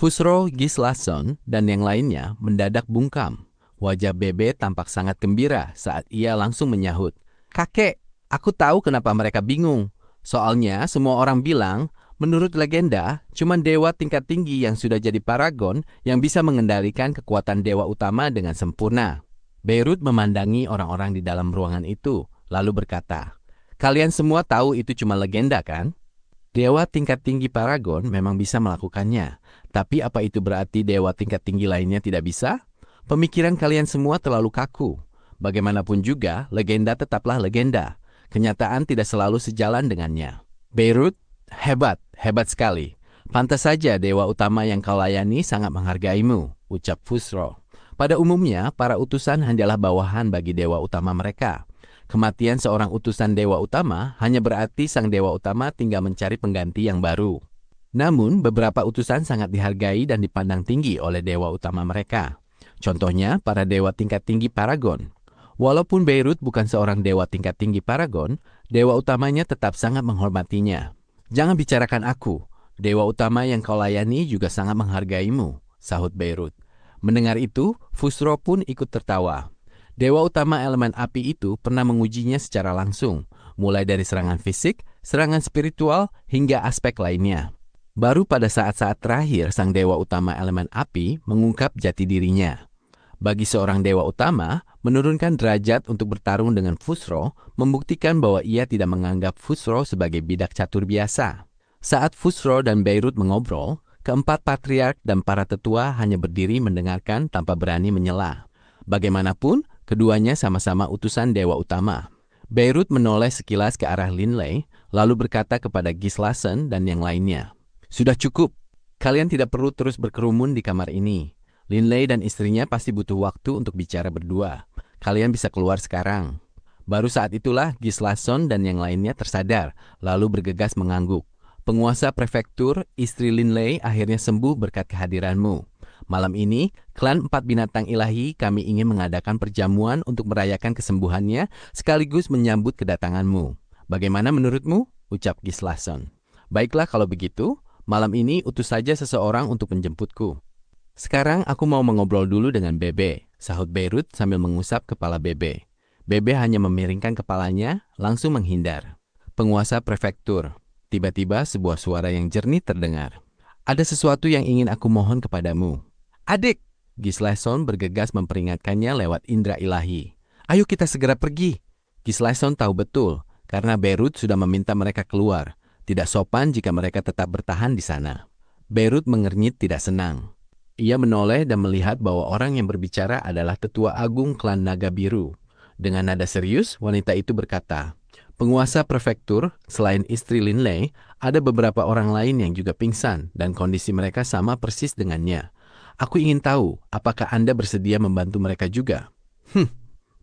Fusro, Gislason, dan yang lainnya mendadak bungkam. Wajah Bebe tampak sangat gembira saat ia langsung menyahut. "Kakek, aku tahu kenapa mereka bingung. Soalnya semua orang bilang, menurut legenda, cuma dewa tingkat tinggi yang sudah jadi paragon yang bisa mengendalikan kekuatan dewa utama dengan sempurna." Beirut memandangi orang-orang di dalam ruangan itu, lalu berkata, "Kalian semua tahu itu cuma legenda, kan? Dewa tingkat tinggi paragon memang bisa melakukannya, tapi apa itu berarti dewa tingkat tinggi lainnya tidak bisa? Pemikiran kalian semua terlalu kaku. Bagaimanapun juga, legenda tetaplah legenda. Kenyataan tidak selalu sejalan dengannya." Beirut, hebat, hebat sekali. Pantas saja dewa utama yang kau layani sangat menghargaimu, ucap Fusro. Pada umumnya, para utusan hanyalah bawahan bagi dewa utama mereka. Kematian seorang utusan dewa utama hanya berarti sang dewa utama tinggal mencari pengganti yang baru. Namun, beberapa utusan sangat dihargai dan dipandang tinggi oleh dewa utama mereka. Contohnya, para dewa tingkat tinggi paragon. Walaupun Beirut bukan seorang dewa tingkat tinggi paragon, dewa utamanya tetap sangat menghormatinya. "Jangan bicarakan aku. Dewa utama yang kau layani juga sangat menghargaimu," sahut Beirut. Mendengar itu, Fusro pun ikut tertawa. Dewa utama elemen api itu pernah mengujinya secara langsung, mulai dari serangan fisik, serangan spiritual, hingga aspek lainnya. Baru pada saat-saat terakhir sang dewa utama elemen api mengungkap jati dirinya. Bagi seorang dewa utama, menurunkan derajat untuk bertarung dengan Fusro membuktikan bahwa ia tidak menganggap Fusro sebagai bidak catur biasa. Saat Fusro dan Beirut mengobrol, keempat patriark dan para tetua hanya berdiri mendengarkan tanpa berani menyela. Bagaimanapun, keduanya sama-sama utusan dewa utama. Beirut menoleh sekilas ke arah Linley, lalu berkata kepada Gislason dan yang lainnya, "Sudah cukup. Kalian tidak perlu terus berkerumun di kamar ini. Linley dan istrinya pasti butuh waktu untuk bicara berdua. Kalian bisa keluar sekarang." Baru saat itulah Gislason dan yang lainnya tersadar, lalu bergegas mengangguk. "Penguasa prefektur, istri Linley akhirnya sembuh berkat kehadiranmu. Malam ini, klan 4 binatang ilahi kami ingin mengadakan perjamuan untuk merayakan kesembuhannya sekaligus menyambut kedatanganmu. Bagaimana menurutmu?" ucap Gislason. "Baiklah kalau begitu, malam ini utus saja seseorang untuk menjemputku." "Sekarang aku mau mengobrol dulu dengan Bebe," sahut Beirut sambil mengusap kepala Bebe. Bebe hanya memiringkan kepalanya, langsung menghindar. "Penguasa prefektur." Tiba-tiba sebuah suara yang jernih terdengar. "Ada sesuatu yang ingin aku mohon kepadamu." "Adik!" Gislason bergegas memperingatkannya lewat indera ilahi. "Ayo kita segera pergi." Gislason tahu betul, karena Beirut sudah meminta mereka keluar. Tidak sopan jika mereka tetap bertahan di sana. Beirut mengernyit tidak senang. Ia menoleh dan melihat bahwa orang yang berbicara adalah tetua agung klan Naga Biru. Dengan nada serius, wanita itu berkata, "Penguasa prefektur, selain istri Linley, ada beberapa orang lain yang juga pingsan dan kondisi mereka sama persis dengannya. Aku ingin tahu, apakah Anda bersedia membantu mereka juga?"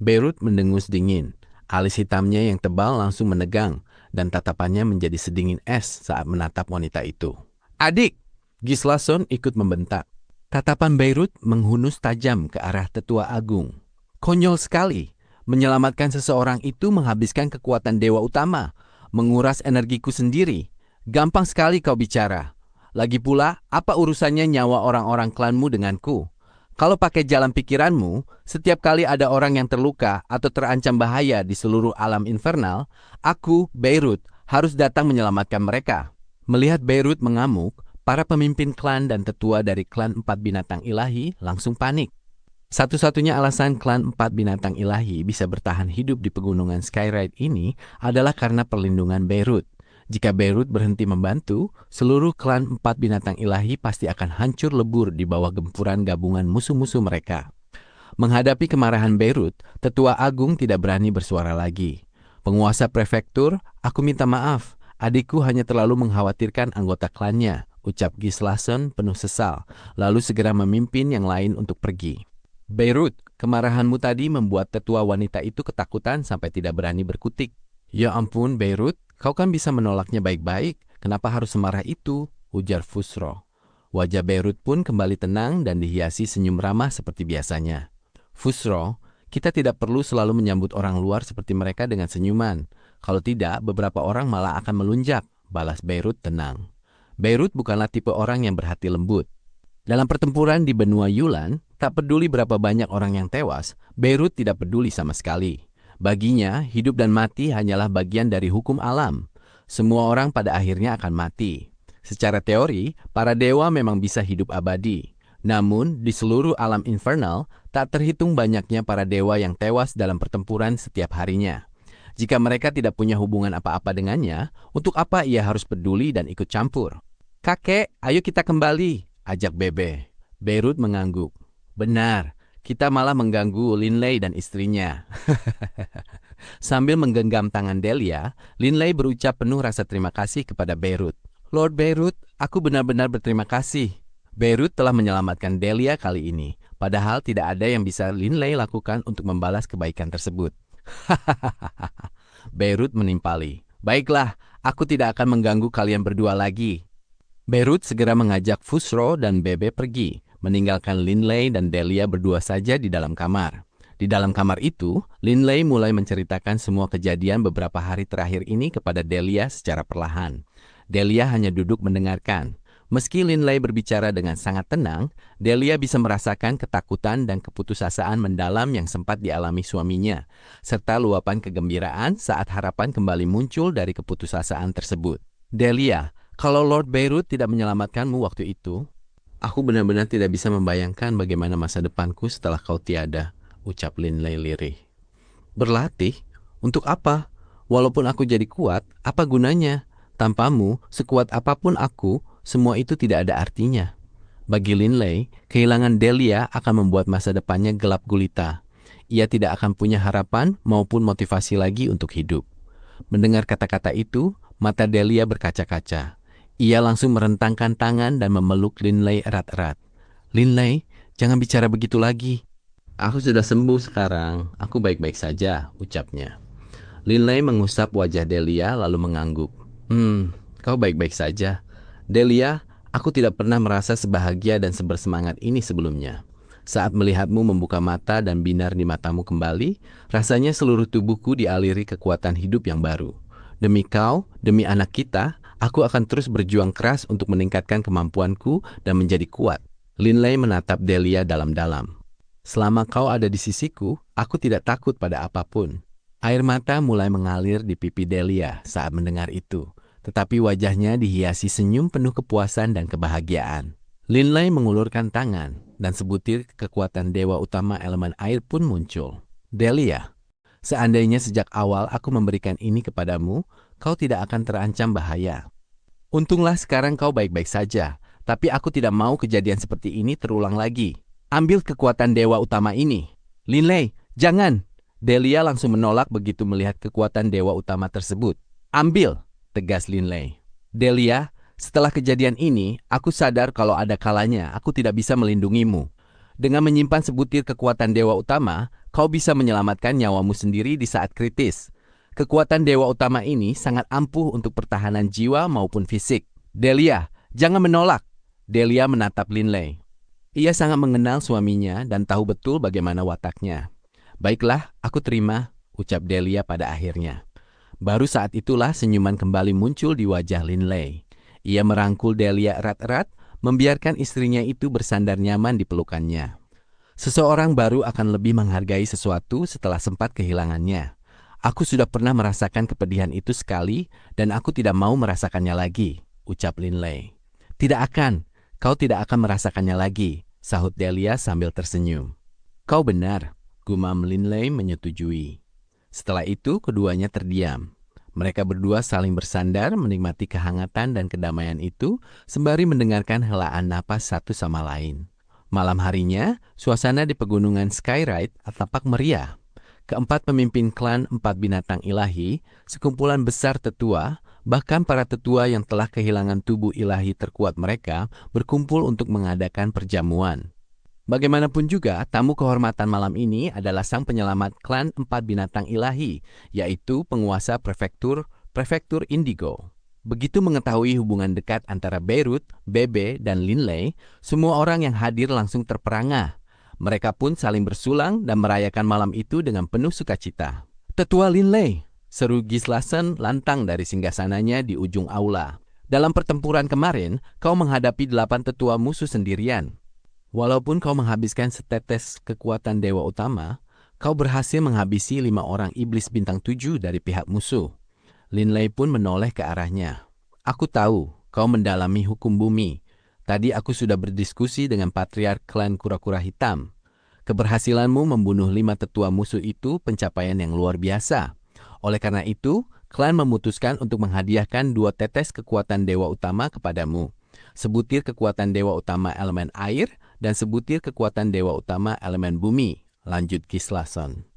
Beirut mendengus dingin. Alis hitamnya yang tebal langsung menegang, dan tatapannya menjadi sedingin es saat menatap wanita itu. "Adik!" Gislason ikut membentak. Tatapan Beirut menghunus tajam ke arah tetua agung. "Konyol sekali. Menyelamatkan seseorang itu menghabiskan kekuatan dewa utama, menguras energiku sendiri. Gampang sekali kau bicara. Lagi pula, apa urusannya nyawa orang-orang klanmu denganku? Kalau pakai jalan pikiranmu, setiap kali ada orang yang terluka atau terancam bahaya di seluruh alam infernal, aku, Beirut, harus datang menyelamatkan mereka." Melihat Beirut mengamuk, para pemimpin klan dan tetua dari klan 4 binatang ilahi langsung panik. Satu-satunya alasan klan 4 binatang ilahi bisa bertahan hidup di pegunungan Skyride ini adalah karena perlindungan Beirut. Jika Beirut berhenti membantu, seluruh klan 4 binatang ilahi pasti akan hancur lebur di bawah gempuran gabungan musuh-musuh mereka. Menghadapi kemarahan Beirut, tetua agung tidak berani bersuara lagi. "Penguasa prefektur, aku minta maaf. Adikku hanya terlalu mengkhawatirkan anggota klannya," ucap Gislason penuh sesal, lalu segera memimpin yang lain untuk pergi. "Beirut, kemarahanmu tadi membuat tetua wanita itu ketakutan sampai tidak berani berkutik." "Ya ampun, Beirut, kau kan bisa menolaknya baik-baik. Kenapa harus semarah itu?" ujar Fusro. Wajah Beirut pun kembali tenang dan dihiasi senyum ramah seperti biasanya. "Fusro, kita tidak perlu selalu menyambut orang luar seperti mereka dengan senyuman. Kalau tidak, beberapa orang malah akan melunjak," balas Beirut tenang. Beirut bukanlah tipe orang yang berhati lembut. Dalam pertempuran di benua Yulan, tak peduli berapa banyak orang yang tewas, Beirut tidak peduli sama sekali. Baginya, hidup dan mati hanyalah bagian dari hukum alam. Semua orang pada akhirnya akan mati. Secara teori, para dewa memang bisa hidup abadi. Namun, di seluruh alam infernal, tak terhitung banyaknya para dewa yang tewas dalam pertempuran setiap harinya. Jika mereka tidak punya hubungan apa-apa dengannya, untuk apa ia harus peduli dan ikut campur? Kakek, ayo kita kembali, ajak Bebe. Beirut mengangguk. Benar, kita malah mengganggu Linley dan istrinya. Sambil menggenggam tangan Delia, Linley berucap penuh rasa terima kasih kepada Beirut. Lord Beirut, aku benar-benar berterima kasih. Beirut telah menyelamatkan Delia kali ini, padahal tidak ada yang bisa Linley lakukan untuk membalas kebaikan tersebut. Beirut menimpali. Baiklah, aku tidak akan mengganggu kalian berdua lagi. Beirut segera mengajak Fusro dan Bebe pergi, meninggalkan Linley dan Delia berdua saja di dalam kamar. Di dalam kamar itu, Linley mulai menceritakan semua kejadian beberapa hari terakhir ini kepada Delia secara perlahan. Delia hanya duduk mendengarkan. Meski Linley berbicara dengan sangat tenang, Delia bisa merasakan ketakutan dan keputusasaan mendalam yang sempat dialami suaminya, serta luapan kegembiraan saat harapan kembali muncul dari keputusasaan tersebut. Delia, kalau Lord Beirut tidak menyelamatkanmu waktu itu, aku benar-benar tidak bisa membayangkan bagaimana masa depanku setelah kau tiada, ucap Linley lirih. Berlatih? Untuk apa? Walaupun aku jadi kuat, apa gunanya? Tanpamu, sekuat apapun aku, semua itu tidak ada artinya. Bagi Linley, kehilangan Delia akan membuat masa depannya gelap gulita. Ia tidak akan punya harapan maupun motivasi lagi untuk hidup. Mendengar kata-kata itu, mata Delia berkaca-kaca. Ia langsung merentangkan tangan dan memeluk Linley erat-erat. Linley, jangan bicara begitu lagi. Aku sudah sembuh sekarang, aku baik-baik saja, ucapnya. Linley mengusap wajah Delia lalu mengangguk. Kau baik-baik saja. Delia, aku tidak pernah merasa sebahagia dan sebersemangat ini sebelumnya. Saat melihatmu membuka mata dan binar di matamu kembali, rasanya seluruh tubuhku dialiri kekuatan hidup yang baru. Demi kau, demi anak kita, aku akan terus berjuang keras untuk meningkatkan kemampuanku dan menjadi kuat. Linley menatap Delia dalam-dalam. Selama kau ada di sisiku, aku tidak takut pada apapun. Air mata mulai mengalir di pipi Delia saat mendengar itu. Tetapi wajahnya dihiasi senyum penuh kepuasan dan kebahagiaan. Linley mengulurkan tangan, dan sebutir kekuatan dewa utama elemen air pun muncul. Delia, seandainya sejak awal aku memberikan ini kepadamu, kau tidak akan terancam bahaya. Untunglah sekarang kau baik-baik saja, tapi aku tidak mau kejadian seperti ini terulang lagi. Ambil kekuatan dewa utama ini. Linley, jangan! Delia langsung menolak begitu melihat kekuatan dewa utama tersebut. Ambil! Tegas Linley. Delia, setelah kejadian ini, aku sadar kalau ada kalanya aku tidak bisa melindungimu. Dengan menyimpan sebutir kekuatan dewa utama, kau bisa menyelamatkan nyawamu sendiri di saat kritis. Kekuatan dewa utama ini sangat ampuh untuk pertahanan jiwa maupun fisik. Delia, jangan menolak. Delia menatap Linley. Ia sangat mengenal suaminya dan tahu betul bagaimana wataknya. Baiklah, aku terima, ucap Delia pada akhirnya. Baru saat itulah senyuman kembali muncul di wajah Linley. Ia merangkul Delia erat-erat, membiarkan istrinya itu bersandar nyaman di pelukannya. Seseorang baru akan lebih menghargai sesuatu setelah sempat kehilangannya. Aku sudah pernah merasakan kepedihan itu sekali dan aku tidak mau merasakannya lagi, ucap Linley. Tidak akan, kau tidak akan merasakannya lagi, sahut Delia sambil tersenyum. Kau benar, gumam Linley menyetujui. Setelah itu, keduanya terdiam. Mereka berdua saling bersandar menikmati kehangatan dan kedamaian itu sembari mendengarkan helaan napas satu sama lain. Malam harinya, suasana di pegunungan Skyride tampak meriah. Keempat pemimpin klan empat binatang ilahi, sekumpulan besar tetua, bahkan para tetua yang telah kehilangan tubuh ilahi terkuat mereka, berkumpul untuk mengadakan perjamuan. Bagaimanapun juga, tamu kehormatan malam ini adalah sang penyelamat klan empat binatang ilahi, yaitu penguasa prefektur Indigo. Begitu mengetahui hubungan dekat antara Beirut, Bebe, dan Linley, semua orang yang hadir langsung terperangah. Mereka pun saling bersulang dan merayakan malam itu dengan penuh sukacita. Tetua Linley, seru Gislason lantang dari singgasananya di ujung aula. Dalam pertempuran kemarin, kau menghadapi 8 tetua musuh sendirian. Walaupun kau menghabiskan setetes kekuatan dewa utama, kau berhasil menghabisi 5 orang iblis bintang 7 dari pihak musuh. Linley pun menoleh ke arahnya. Aku tahu, kau mendalami hukum bumi. Tadi aku sudah berdiskusi dengan patriark klan kura-kura hitam. Keberhasilanmu membunuh 5 tetua musuh itu pencapaian yang luar biasa. Oleh karena itu, klan memutuskan untuk menghadiahkan 2 tetes kekuatan dewa utama kepadamu. Sebutir kekuatan dewa utama elemen air dan sebutir kekuatan dewa utama elemen bumi, lanjut Gislason.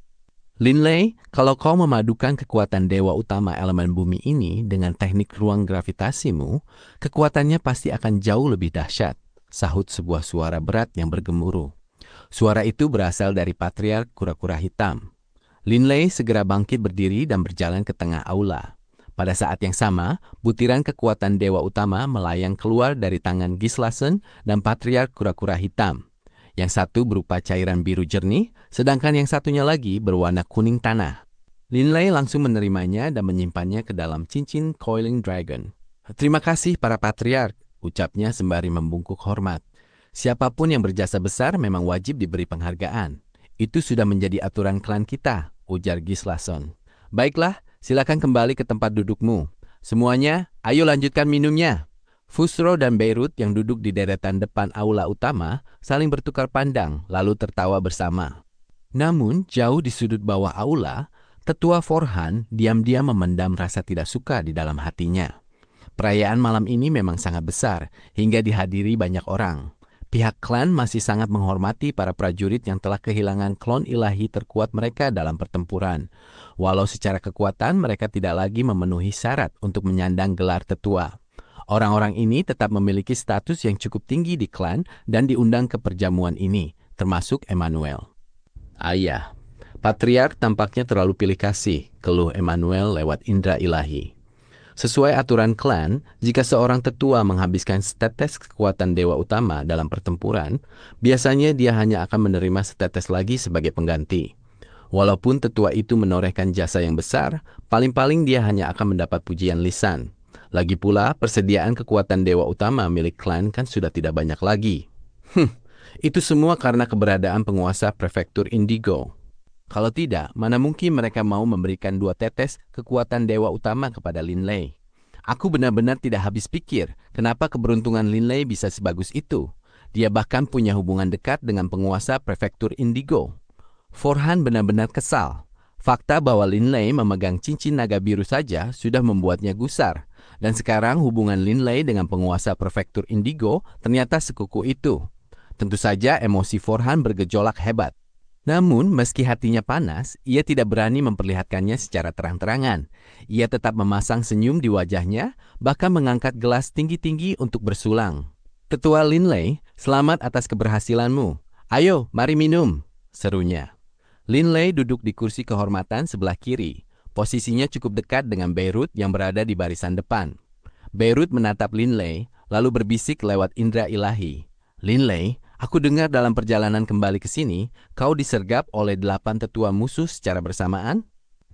Linley, kalau kau memadukan kekuatan dewa utama elemen bumi ini dengan teknik ruang gravitasimu, kekuatannya pasti akan jauh lebih dahsyat, sahut sebuah suara berat yang bergemuruh. Suara itu berasal dari patriark kura-kura hitam. Linley segera bangkit berdiri dan berjalan ke tengah aula. Pada saat yang sama, butiran kekuatan dewa utama melayang keluar dari tangan Gislason dan patriark kura-kura hitam. Yang satu berupa cairan biru jernih, sedangkan yang satunya lagi berwarna kuning tanah. Linley langsung menerimanya dan menyimpannya ke dalam cincin Coiling Dragon. Terima kasih para patriark, ucapnya sembari membungkuk hormat. Siapapun yang berjasa besar memang wajib diberi penghargaan. Itu sudah menjadi aturan klan kita, ujar Gislason. Baiklah, silakan kembali ke tempat dudukmu. Semuanya, ayo lanjutkan minumnya. Fusro dan Beirut yang duduk di deretan depan aula utama saling bertukar pandang lalu tertawa bersama. Namun, jauh di sudut bawah aula, tetua Forhan diam-diam memendam rasa tidak suka di dalam hatinya. Perayaan malam ini memang sangat besar hingga dihadiri banyak orang. Pihak klan masih sangat menghormati para prajurit yang telah kehilangan klon ilahi terkuat mereka dalam pertempuran. Walau secara kekuatan mereka tidak lagi memenuhi syarat untuk menyandang gelar tetua. Orang-orang ini tetap memiliki status yang cukup tinggi di klan dan diundang ke perjamuan ini, termasuk Emmanuel. Ayah, patriark tampaknya terlalu pilih kasih, keluh Emmanuel lewat indera ilahi. Sesuai aturan klan, jika seorang tetua menghabiskan setetes kekuatan dewa utama dalam pertempuran, biasanya dia hanya akan menerima setetes lagi sebagai pengganti. Walaupun tetua itu menorehkan jasa yang besar, paling-paling dia hanya akan mendapat pujian lisan. Lagi pula, persediaan kekuatan dewa utama milik klan kan sudah tidak banyak lagi. Itu semua karena keberadaan penguasa prefektur Indigo. Kalau tidak, mana mungkin mereka mau memberikan 2 tetes kekuatan dewa utama kepada Linley. Aku benar-benar tidak habis pikir kenapa keberuntungan Linley bisa sebagus itu. Dia bahkan punya hubungan dekat dengan penguasa prefektur Indigo. Forhan benar-benar kesal. Fakta bahwa Linley memegang cincin naga biru saja sudah membuatnya gusar. Dan sekarang hubungan Linley dengan penguasa prefektur Indigo ternyata sekukuh itu. Tentu saja emosi Forhan bergejolak hebat. Namun meski hatinya panas, ia tidak berani memperlihatkannya secara terang-terangan. Ia tetap memasang senyum di wajahnya, bahkan mengangkat gelas tinggi-tinggi untuk bersulang. Tetua Linley, selamat atas keberhasilanmu. Ayo, mari minum, serunya. Linley duduk di kursi kehormatan sebelah kiri. Posisinya cukup dekat dengan Beirut yang berada di barisan depan. Beirut menatap Linley, lalu berbisik lewat indera ilahi. Linley, aku dengar dalam perjalanan kembali ke sini, kau disergap oleh 8 tetua musuh secara bersamaan?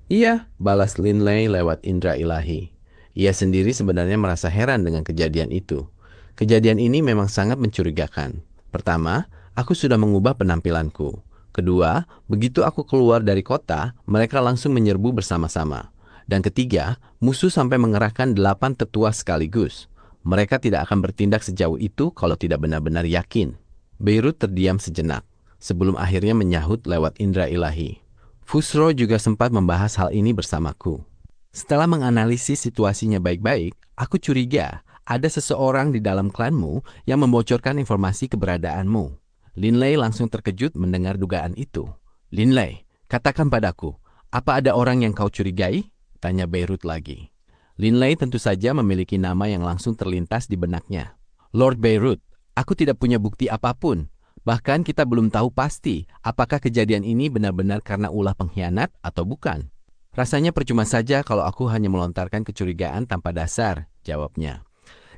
Iya, balas Linley lewat indera ilahi. Ia sendiri sebenarnya merasa heran dengan kejadian itu. Kejadian ini memang sangat mencurigakan. Pertama, aku sudah mengubah penampilanku. Kedua, begitu aku keluar dari kota, mereka langsung menyerbu bersama-sama. Dan ketiga, musuh sampai mengerahkan 8 tetua sekaligus. Mereka tidak akan bertindak sejauh itu kalau tidak benar-benar yakin. Beirut terdiam sejenak, sebelum akhirnya menyahut lewat indera ilahi. Fusro juga sempat membahas hal ini bersamaku. Setelah menganalisis situasinya baik-baik, aku curiga ada seseorang di dalam klanmu yang membocorkan informasi keberadaanmu. Linley langsung terkejut mendengar dugaan itu. Linley, katakan padaku, apa ada orang yang kau curigai? Tanya Beirut lagi. Linley tentu saja memiliki nama yang langsung terlintas di benaknya. Lord Beirut, aku tidak punya bukti apapun. Bahkan kita belum tahu pasti apakah kejadian ini benar-benar karena ulah pengkhianat atau bukan. Rasanya percuma saja kalau aku hanya melontarkan kecurigaan tanpa dasar, jawabnya.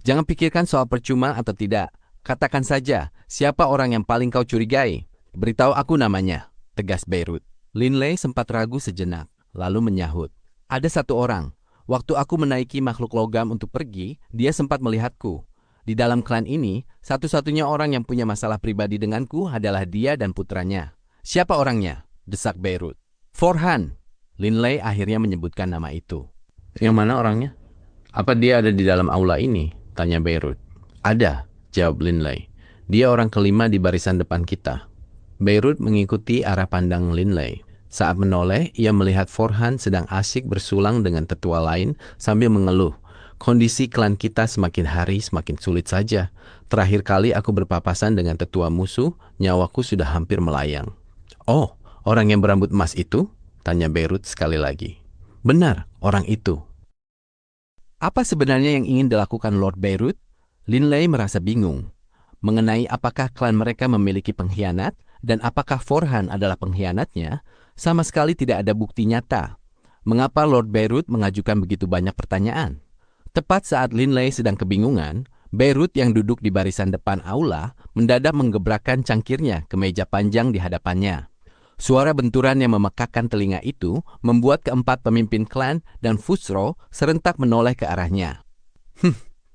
Jangan pikirkan soal percuma atau tidak. Katakan saja, siapa orang yang paling kau curigai? Beritahu aku namanya, tegas Beirut. Linley sempat ragu sejenak, lalu menyahut. Ada satu orang. Waktu aku menaiki makhluk logam untuk pergi, dia sempat melihatku. Di dalam klan ini, satu-satunya orang yang punya masalah pribadi denganku adalah dia dan putranya. Siapa orangnya? Desak Beirut. Forhan. Linley akhirnya menyebutkan nama itu. Yang mana orangnya? Apa dia ada di dalam aula ini? Tanya Beirut. Ada, jawab Linley. Dia orang kelima di barisan depan kita. Beirut mengikuti arah pandang Linley. Saat menoleh, ia melihat Forhan sedang asyik bersulang dengan tetua lain sambil mengeluh. Kondisi klan kita semakin hari semakin sulit saja. Terakhir kali aku berpapasan dengan tetua musuh, nyawaku sudah hampir melayang. Oh, orang yang berambut emas itu? Tanya Beirut sekali lagi. Benar, orang itu. Apa sebenarnya yang ingin dilakukan Lord Beirut? Linley merasa bingung mengenai apakah klan mereka memiliki pengkhianat dan apakah Forhan adalah pengkhianatnya. Sama sekali tidak ada bukti nyata. Mengapa Lord Beirut mengajukan begitu banyak pertanyaan? Tepat saat Linley sedang kebingungan, Beirut yang duduk di barisan depan aula mendadak menggebrakkan cangkirnya ke meja panjang di hadapannya. Suara benturan yang memekakkan telinga itu membuat keempat pemimpin klan dan Fusro serentak menoleh ke arahnya.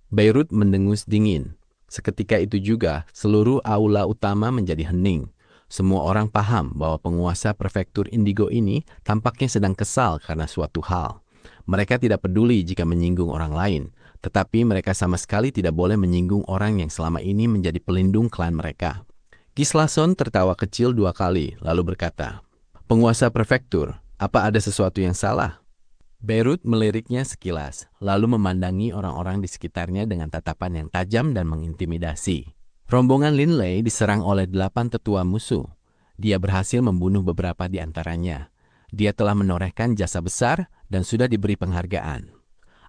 Beirut mendengus dingin. Seketika itu juga, seluruh aula utama menjadi hening. Semua orang paham bahwa penguasa prefektur Indigo ini tampaknya sedang kesal karena suatu hal. Mereka tidak peduli jika menyinggung orang lain, tetapi mereka sama sekali tidak boleh menyinggung orang yang selama ini menjadi pelindung klan mereka. Gislason tertawa kecil 2 kali, lalu berkata, "Penguasa prefektur, apa ada sesuatu yang salah?" Beirut meliriknya sekilas, lalu memandangi orang-orang di sekitarnya dengan tatapan yang tajam dan mengintimidasi. Rombongan Linley diserang oleh 8 tetua musuh. Dia berhasil membunuh beberapa di antaranya. Dia telah menorehkan jasa besar dan sudah diberi penghargaan.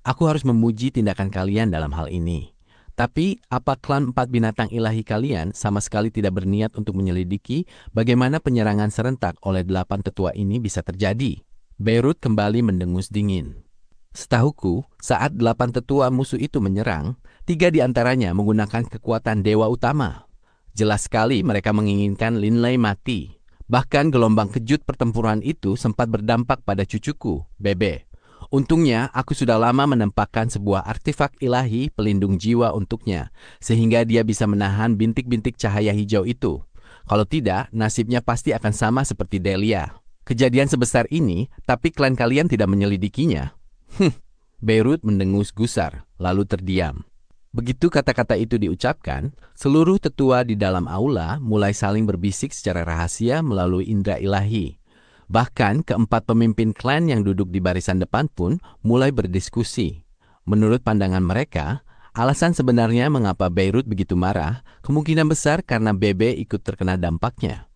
Aku harus memuji tindakan kalian dalam hal ini. Tapi, apa klan 4 binatang ilahi kalian sama sekali tidak berniat untuk menyelidiki bagaimana penyerangan serentak oleh 8 tetua ini bisa terjadi? Beirut kembali mendengus dingin. Setahuku, saat 8 tetua musuh itu menyerang, 3 di antaranya menggunakan kekuatan dewa utama. Jelas sekali mereka menginginkan Linley mati. Bahkan gelombang kejut pertempuran itu sempat berdampak pada cucuku, Bebe. Untungnya, aku sudah lama menempatkan sebuah artefak ilahi pelindung jiwa untuknya, sehingga dia bisa menahan bintik-bintik cahaya hijau itu. Kalau tidak, nasibnya pasti akan sama seperti Delia. Kejadian sebesar ini, tapi klan kalian tidak menyelidikinya. Beirut mendengus gusar, lalu terdiam. Begitu kata-kata itu diucapkan, seluruh tetua di dalam aula mulai saling berbisik secara rahasia melalui indera ilahi. Bahkan keempat pemimpin klan yang duduk di barisan depan pun mulai berdiskusi. Menurut pandangan mereka, alasan sebenarnya mengapa Beirut begitu marah kemungkinan besar karena Bebe ikut terkena dampaknya.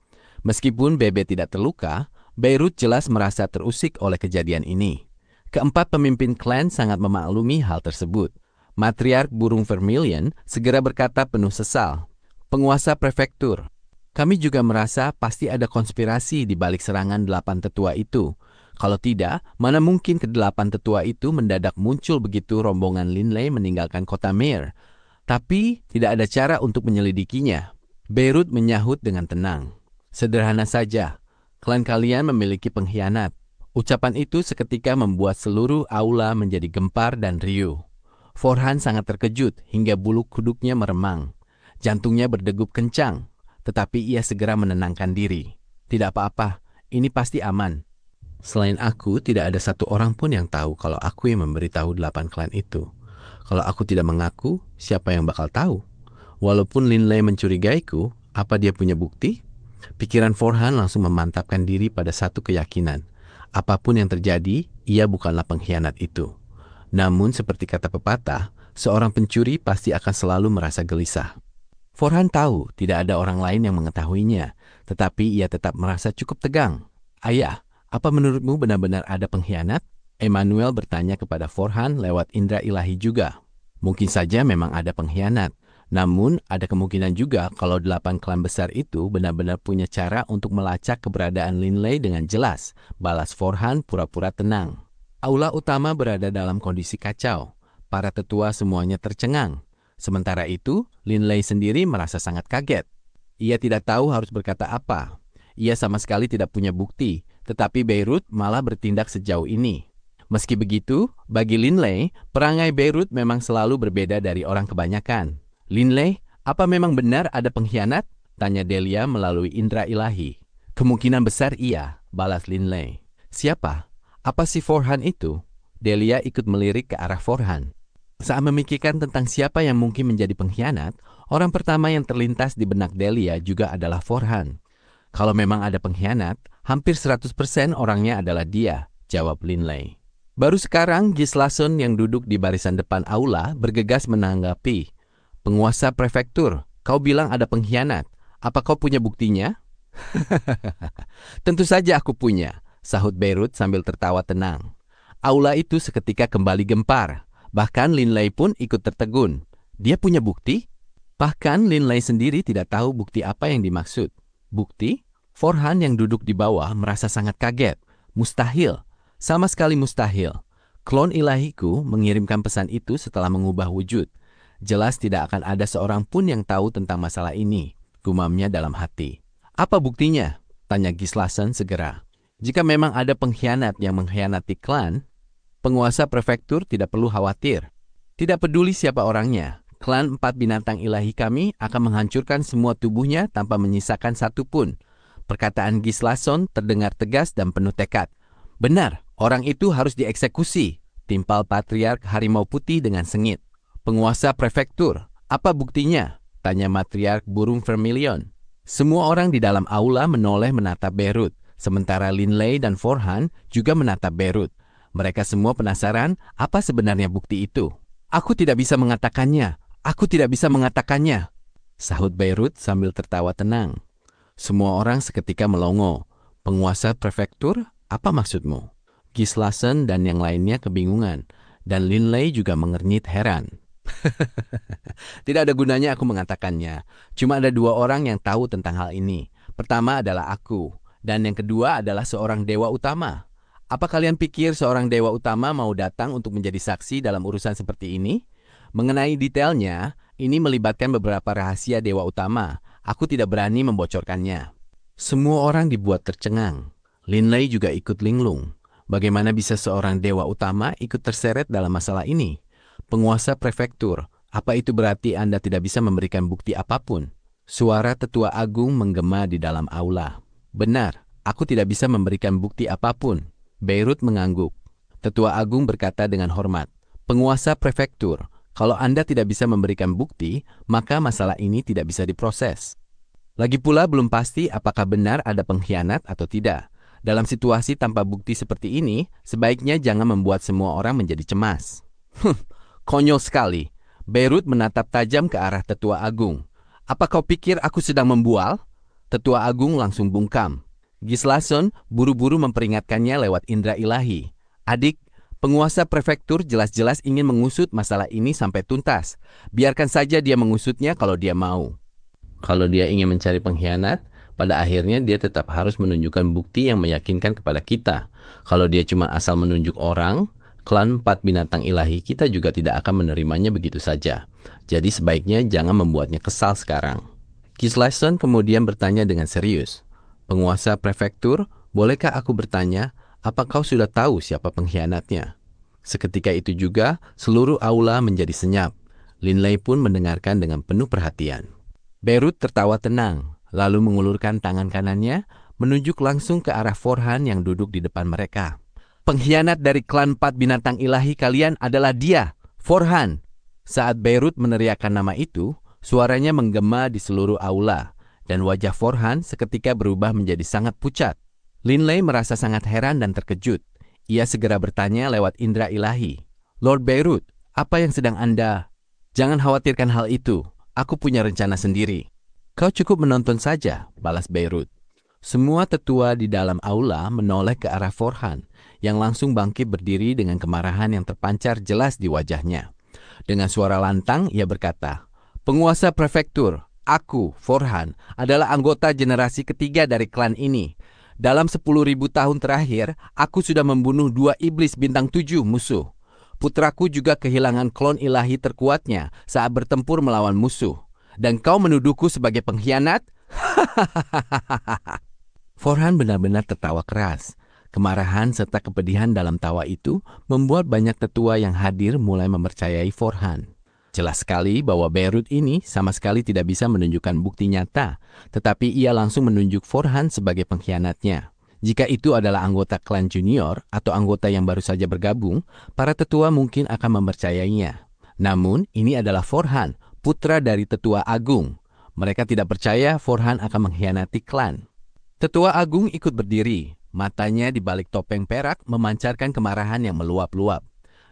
Meskipun Bebe tidak terluka, Beirut jelas merasa terusik oleh kejadian ini. Keempat pemimpin klan sangat memaklumi hal tersebut. Matriark Burung Vermilion segera berkata penuh sesal, "Penguasa prefektur, kami juga merasa pasti ada konspirasi di balik serangan 8 tetua itu. Kalau tidak, mana mungkin ke-8 tetua itu mendadak muncul begitu rombongan Linley meninggalkan kota Mir. Tapi tidak ada cara untuk menyelidikinya." Beirut menyahut dengan tenang. "Sederhana saja, klan kalian memiliki pengkhianat." Ucapan itu seketika membuat seluruh aula menjadi gempar dan riuh. Forhan sangat terkejut hingga bulu kuduknya meremang. Jantungnya berdegup kencang, tetapi ia segera menenangkan diri. "Tidak apa-apa, ini pasti aman. Selain aku, tidak ada satu orang pun yang tahu kalau aku yang memberitahu 8 klan itu. Kalau aku tidak mengaku, siapa yang bakal tahu? Walaupun Linley mencurigaiku, apa dia punya bukti?" Pikiran Forhan langsung memantapkan diri pada satu keyakinan. Apapun yang terjadi, ia bukanlah pengkhianat itu. Namun seperti kata pepatah, seorang pencuri pasti akan selalu merasa gelisah. Forhan tahu tidak ada orang lain yang mengetahuinya, tetapi ia tetap merasa cukup tegang. "Ayah, apa menurutmu benar-benar ada pengkhianat?" Emmanuel bertanya kepada Forhan lewat indera ilahi juga. Mungkin saja memang ada pengkhianat, namun ada kemungkinan juga kalau 8 klan besar itu benar-benar punya cara untuk melacak keberadaan Linley dengan jelas, balas Forhan pura-pura tenang. Aula utama berada dalam kondisi kacau. Para tetua semuanya tercengang. Sementara itu, Linley sendiri merasa sangat kaget. Ia tidak tahu harus berkata apa. Ia sama sekali tidak punya bukti, tetapi Beirut malah bertindak sejauh ini. Meski begitu, bagi Linley, perangai Beirut memang selalu berbeda dari orang kebanyakan. Linley, apa memang benar ada pengkhianat? Tanya Delia melalui indera ilahi. Kemungkinan besar iya, balas Linley. Siapa? Apa si Forhan itu? Delia ikut melirik ke arah Forhan. Saat memikirkan tentang siapa yang mungkin menjadi pengkhianat, orang pertama yang terlintas di benak Delia juga adalah Forhan. Kalau memang ada pengkhianat, hampir 100% orangnya adalah dia, jawab Linley. Baru sekarang Gislason yang duduk di barisan depan aula bergegas menanggapi. Penguasa prefektur, kau bilang ada pengkhianat. Apa kau punya buktinya? Tentu saja aku punya, sahut Beirut sambil tertawa tenang. Aula itu seketika kembali gempar. Bahkan Linley pun ikut tertegun. Dia punya bukti? Bahkan Linley sendiri tidak tahu bukti apa yang dimaksud. Bukti? Forhan yang duduk di bawah merasa sangat kaget. Mustahil. Sama sekali mustahil. Klon ilahiku mengirimkan pesan itu setelah mengubah wujud. Jelas tidak akan ada seorang pun yang tahu tentang masalah ini, gumamnya dalam hati. Apa buktinya? Tanya Gislason segera. Jika memang ada pengkhianat yang mengkhianati klan, penguasa prefektur tidak perlu khawatir. Tidak peduli siapa orangnya, klan 4 binatang ilahi kami akan menghancurkan semua tubuhnya tanpa menyisakan satu pun. Perkataan Gislason terdengar tegas dan penuh tekad. Benar, orang itu harus dieksekusi, timpal Patriark Harimau Putih dengan sengit. Penguasa prefektur, apa buktinya? Tanya Matriark Burung Vermilion. Semua orang di dalam aula menoleh menatap Beirut, sementara Linley dan Forhan juga menatap Beirut. Mereka semua penasaran apa sebenarnya bukti itu. Aku tidak bisa mengatakannya, aku tidak bisa mengatakannya, sahut Beirut sambil tertawa tenang. Semua orang seketika melongo. Penguasa prefektur, apa maksudmu? Gislason dan yang lainnya kebingungan, dan Linley juga mengernyit heran. Tidak ada gunanya aku mengatakannya. Cuma ada 2 orang yang tahu tentang hal ini. Pertama adalah aku, dan yang kedua adalah seorang dewa utama. Apa kalian pikir seorang dewa utama mau datang untuk menjadi saksi dalam urusan seperti ini? Mengenai detailnya, ini melibatkan beberapa rahasia dewa utama. Aku tidak berani membocorkannya. Semua orang dibuat tercengang. Linley juga ikut linglung. Bagaimana bisa seorang dewa utama ikut terseret dalam masalah ini? Penguasa prefektur, apa itu berarti Anda tidak bisa memberikan bukti apapun? Suara tetua agung menggema di dalam aula. Benar, aku tidak bisa memberikan bukti apapun. Beirut mengangguk. Tetua agung berkata dengan hormat, penguasa prefektur, kalau Anda tidak bisa memberikan bukti, maka masalah ini tidak bisa diproses. Lagi pula belum pasti apakah benar ada pengkhianat atau tidak. Dalam situasi tanpa bukti seperti ini, sebaiknya jangan membuat semua orang menjadi cemas. Konyol sekali. Beirut menatap tajam ke arah tetua agung. Apa kau pikir aku sedang membual? Tetua agung langsung bungkam. Gislason buru-buru memperingatkannya lewat indera ilahi. Adik, penguasa prefektur jelas-jelas ingin mengusut masalah ini sampai tuntas. Biarkan saja dia mengusutnya kalau dia mau. Kalau dia ingin mencari pengkhianat, pada akhirnya dia tetap harus menunjukkan bukti yang meyakinkan kepada kita. Kalau dia cuma asal menunjuk orang, klan 4 binatang ilahi kita juga tidak akan menerimanya begitu saja. Jadi sebaiknya jangan membuatnya kesal sekarang. Gislason kemudian bertanya dengan serius. Penguasa prefektur, bolehkah aku bertanya, apa kau sudah tahu siapa pengkhianatnya? Seketika itu juga, seluruh aula menjadi senyap. Linley pun mendengarkan dengan penuh perhatian. Beirut tertawa tenang, lalu mengulurkan tangan kanannya, menunjuk langsung ke arah Forhan yang duduk di depan mereka. Pengkhianat dari klan 4 binatang ilahi kalian adalah dia, Forhan. Saat Beirut meneriakkan nama itu, suaranya menggema di seluruh aula, dan wajah Forhan seketika berubah menjadi sangat pucat. Linley merasa sangat heran dan terkejut. Ia segera bertanya lewat indera ilahi. Lord Beirut, apa yang sedang Anda? Jangan khawatirkan hal itu, aku punya rencana sendiri. Kau cukup menonton saja, balas Beirut. Semua tetua di dalam aula menoleh ke arah Forhan, yang langsung bangkit berdiri dengan kemarahan yang terpancar jelas di wajahnya. Dengan suara lantang, ia berkata, penguasa prefektur, aku, Forhan, adalah anggota generasi ketiga dari klan ini. Dalam 10.000 tahun terakhir, aku sudah membunuh 2 iblis bintang 7 musuh. Putraku juga kehilangan klon ilahi terkuatnya saat bertempur melawan musuh. Dan kau menuduhku sebagai pengkhianat? Forhan benar-benar tertawa keras. Kemarahan serta kepedihan dalam tawa itu membuat banyak tetua yang hadir mulai mempercayai Forhan. Jelas sekali bahwa Beirut ini sama sekali tidak bisa menunjukkan bukti nyata, tetapi ia langsung menunjuk Forhan sebagai pengkhianatnya. Jika itu adalah anggota klan junior atau anggota yang baru saja bergabung, para tetua mungkin akan mempercayainya. Namun, ini adalah Forhan, putra dari tetua agung. Mereka tidak percaya Forhan akan mengkhianati klan. Tetua agung ikut berdiri, matanya di balik topeng perak memancarkan kemarahan yang meluap-luap.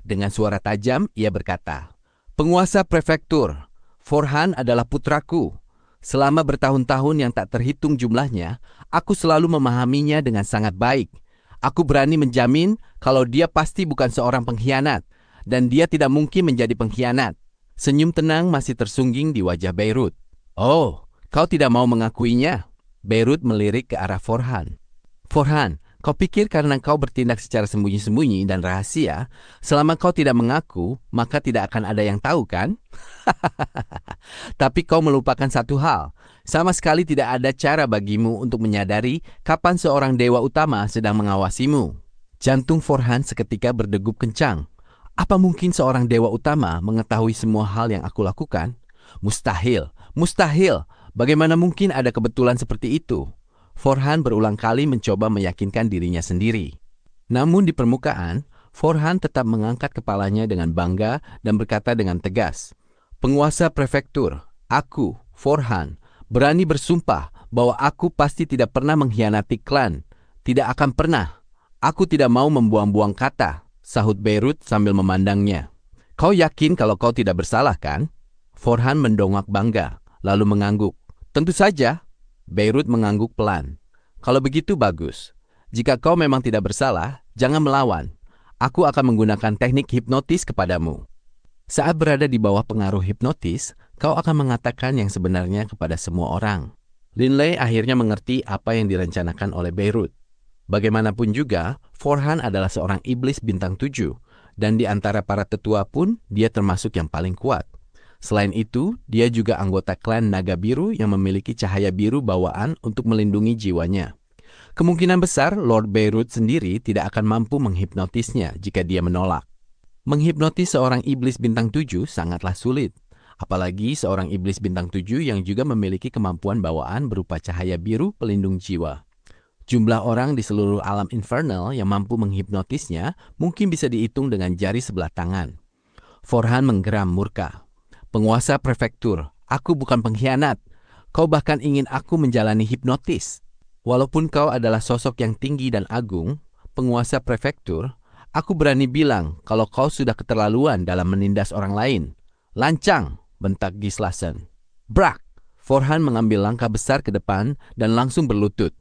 Dengan suara tajam, ia berkata, "Penguasa prefektur, Forhan adalah putraku. Selama bertahun-tahun yang tak terhitung jumlahnya, aku selalu memahaminya dengan sangat baik. Aku berani menjamin kalau dia pasti bukan seorang pengkhianat, dan dia tidak mungkin menjadi pengkhianat." Senyum tenang masih tersungging di wajah Beirut. "Oh, kau tidak mau mengakuinya?" Beirut melirik ke arah Forhan. "Forhan, kau pikir karena kau bertindak secara sembunyi-sembunyi dan rahasia, selama kau tidak mengaku, maka tidak akan ada yang tahu kan? Tapi kau melupakan satu hal. Sama sekali tidak ada cara bagimu untuk menyadari kapan seorang dewa utama sedang mengawasimu." Jantung Forhan seketika berdegup kencang. Apa mungkin seorang dewa utama mengetahui semua hal yang aku lakukan? Mustahil, mustahil. Bagaimana mungkin ada kebetulan seperti itu? Forhan berulang kali mencoba meyakinkan dirinya sendiri. Namun di permukaan, Forhan tetap mengangkat kepalanya dengan bangga dan berkata dengan tegas, "Penguasa prefektur, aku, Forhan, berani bersumpah bahwa aku pasti tidak pernah mengkhianati klan. Tidak akan pernah. Aku tidak mau membuang-buang kata," sahut Beirut sambil memandangnya. "Kau yakin kalau kau tidak bersalah kan?" Forhan mendongak bangga, lalu mengangguk. "Tentu saja." Beirut mengangguk pelan. "Kalau begitu bagus. Jika kau memang tidak bersalah, jangan melawan. Aku akan menggunakan teknik hipnotis kepadamu. Saat berada di bawah pengaruh hipnotis, kau akan mengatakan yang sebenarnya kepada semua orang." Linley akhirnya mengerti apa yang direncanakan oleh Beirut. Bagaimanapun juga, Forhan adalah seorang iblis bintang 7, dan di antara para tetua pun dia termasuk yang paling kuat. Selain itu, dia juga anggota klan Naga Biru yang memiliki cahaya biru bawaan untuk melindungi jiwanya. Kemungkinan besar Lord Beirut sendiri tidak akan mampu menghipnotisnya jika dia menolak. Menghipnotis seorang iblis bintang 7 sangatlah sulit, apalagi seorang iblis bintang 7 yang juga memiliki kemampuan bawaan berupa cahaya biru pelindung jiwa. Jumlah orang di seluruh alam infernal yang mampu menghipnotisnya mungkin bisa dihitung dengan jari sebelah tangan. Forhan menggeram murka. "Penguasa prefektur, aku bukan pengkhianat. Kau bahkan ingin aku menjalani hipnotis. Walaupun kau adalah sosok yang tinggi dan agung, penguasa prefektur, aku berani bilang kalau kau sudah keterlaluan dalam menindas orang lain." "Lancang!" bentak Gislason. Brak! Forhan mengambil langkah besar ke depan dan langsung berlutut.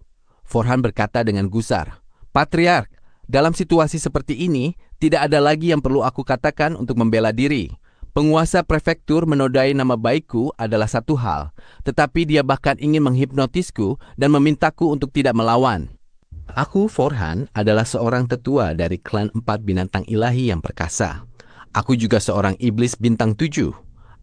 Forhan berkata dengan gusar, "Patriark, dalam situasi seperti ini, tidak ada lagi yang perlu aku katakan untuk membela diri. Penguasa prefektur menodai nama baikku adalah satu hal, tetapi dia bahkan ingin menghipnotisku dan memintaku untuk tidak melawan. Aku, Forhan, adalah seorang tetua dari klan 4 binatang ilahi yang perkasa. Aku juga seorang iblis bintang 7.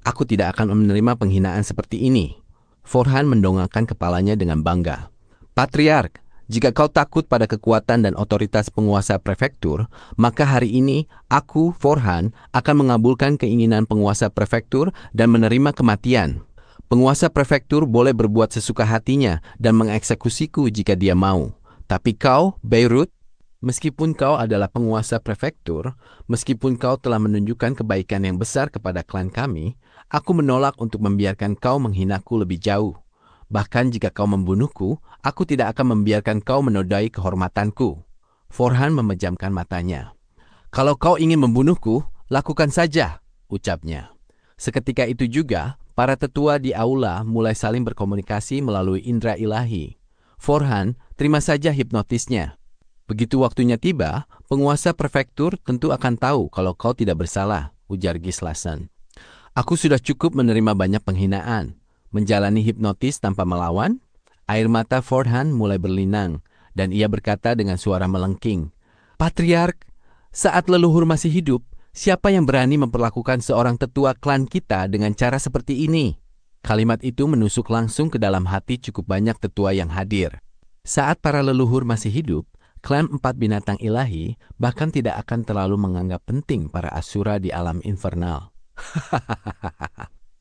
Aku tidak akan menerima penghinaan seperti ini." Forhan mendongakkan kepalanya dengan bangga. "Patriark, jika kau takut pada kekuatan dan otoritas penguasa prefektur, maka hari ini aku, Forhan, akan mengabulkan keinginan penguasa prefektur dan menerima kematian. Penguasa prefektur boleh berbuat sesuka hatinya dan mengeksekusiku jika dia mau. Tapi kau, Beirut, meskipun kau adalah penguasa prefektur, meskipun kau telah menunjukkan kebaikan yang besar kepada klan kami, aku menolak untuk membiarkan kau menghinaku lebih jauh. Bahkan jika kau membunuhku, aku tidak akan membiarkan kau menodai kehormatanku." Forhan memejamkan matanya. "Kalau kau ingin membunuhku, lakukan saja," ucapnya. Seketika itu juga, para tetua di aula mulai saling berkomunikasi melalui indera ilahi. "Forhan, terima saja hipnotisnya. Begitu waktunya tiba, penguasa prefektur tentu akan tahu kalau kau tidak bersalah," ujar Gislason. "Aku sudah cukup menerima banyak penghinaan. Menjalani hipnotis tanpa melawan?" Air mata Forhan mulai berlinang, dan ia berkata dengan suara melengking, "Patriark, saat leluhur masih hidup, siapa yang berani memperlakukan seorang tetua klan kita dengan cara seperti ini?" Kalimat itu menusuk langsung ke dalam hati cukup banyak tetua yang hadir. Saat para leluhur masih hidup, klan 4 binatang ilahi bahkan tidak akan terlalu menganggap penting para asura di alam infernal.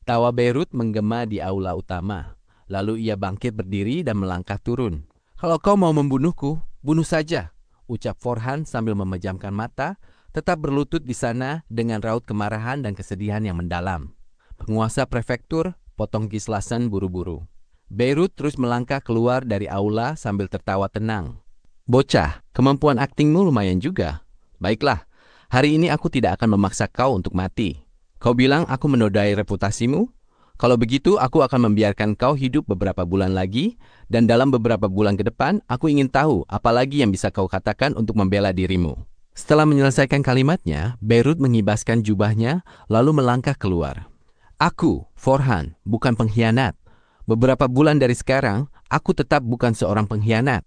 Tawa Beirut menggema di aula utama. Lalu ia bangkit berdiri dan melangkah turun. Kalau kau mau membunuhku, bunuh saja, ucap Forhan sambil memejamkan mata, tetap berlutut di sana dengan raut kemarahan dan kesedihan yang mendalam. Penguasa prefektur potong Gislason buru-buru. Beirut terus melangkah keluar dari aula sambil tertawa tenang. Bocah, kemampuan aktingmu lumayan juga. Baiklah, hari ini aku tidak akan memaksa kau untuk mati. Kau bilang aku menodai reputasimu? Kalau begitu, aku akan membiarkan kau hidup beberapa bulan lagi, dan dalam beberapa bulan ke depan, aku ingin tahu apa lagi yang bisa kau katakan untuk membela dirimu. Setelah menyelesaikan kalimatnya, Beirut mengibaskan jubahnya, lalu melangkah keluar. Aku, Forhan, bukan pengkhianat. Beberapa bulan dari sekarang, aku tetap bukan seorang pengkhianat.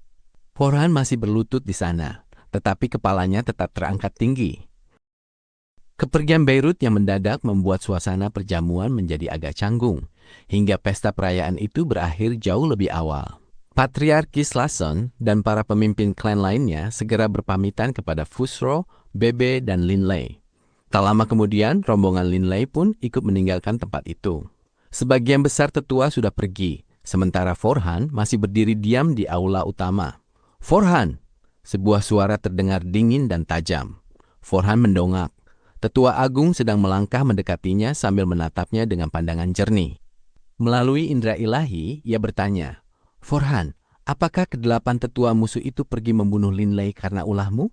Forhan masih berlutut di sana, tetapi kepalanya tetap terangkat tinggi. Kepergian Beirut yang mendadak membuat suasana perjamuan menjadi agak canggung, hingga pesta perayaan itu berakhir jauh lebih awal. Patriark Gislason dan para pemimpin klan lainnya segera berpamitan kepada Fusro, Bebe, dan Linley. Tak lama kemudian, rombongan Linley pun ikut meninggalkan tempat itu. Sebagian besar tetua sudah pergi, sementara Forhan masih berdiri diam di aula utama. Forhan! Sebuah suara terdengar dingin dan tajam. Forhan mendongak. Tetua Agung sedang melangkah mendekatinya sambil menatapnya dengan pandangan jernih. Melalui indera ilahi, ia bertanya, Forhan, apakah kedelapan tetua musuh itu pergi membunuh Linley karena ulahmu?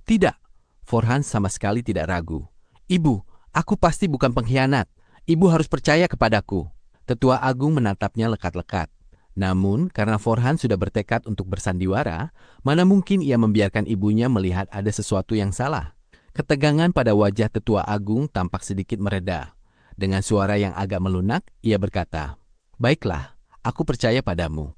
Tidak. Forhan sama sekali tidak ragu. Ibu, aku pasti bukan pengkhianat. Ibu harus percaya kepadaku. Tetua Agung menatapnya lekat-lekat. Namun, karena Forhan sudah bertekad untuk bersandiwara, mana mungkin ia membiarkan ibunya melihat ada sesuatu yang salah. Ketegangan pada wajah Tetua Agung tampak sedikit mereda. Dengan suara yang agak melunak, ia berkata, Baiklah, aku percaya padamu.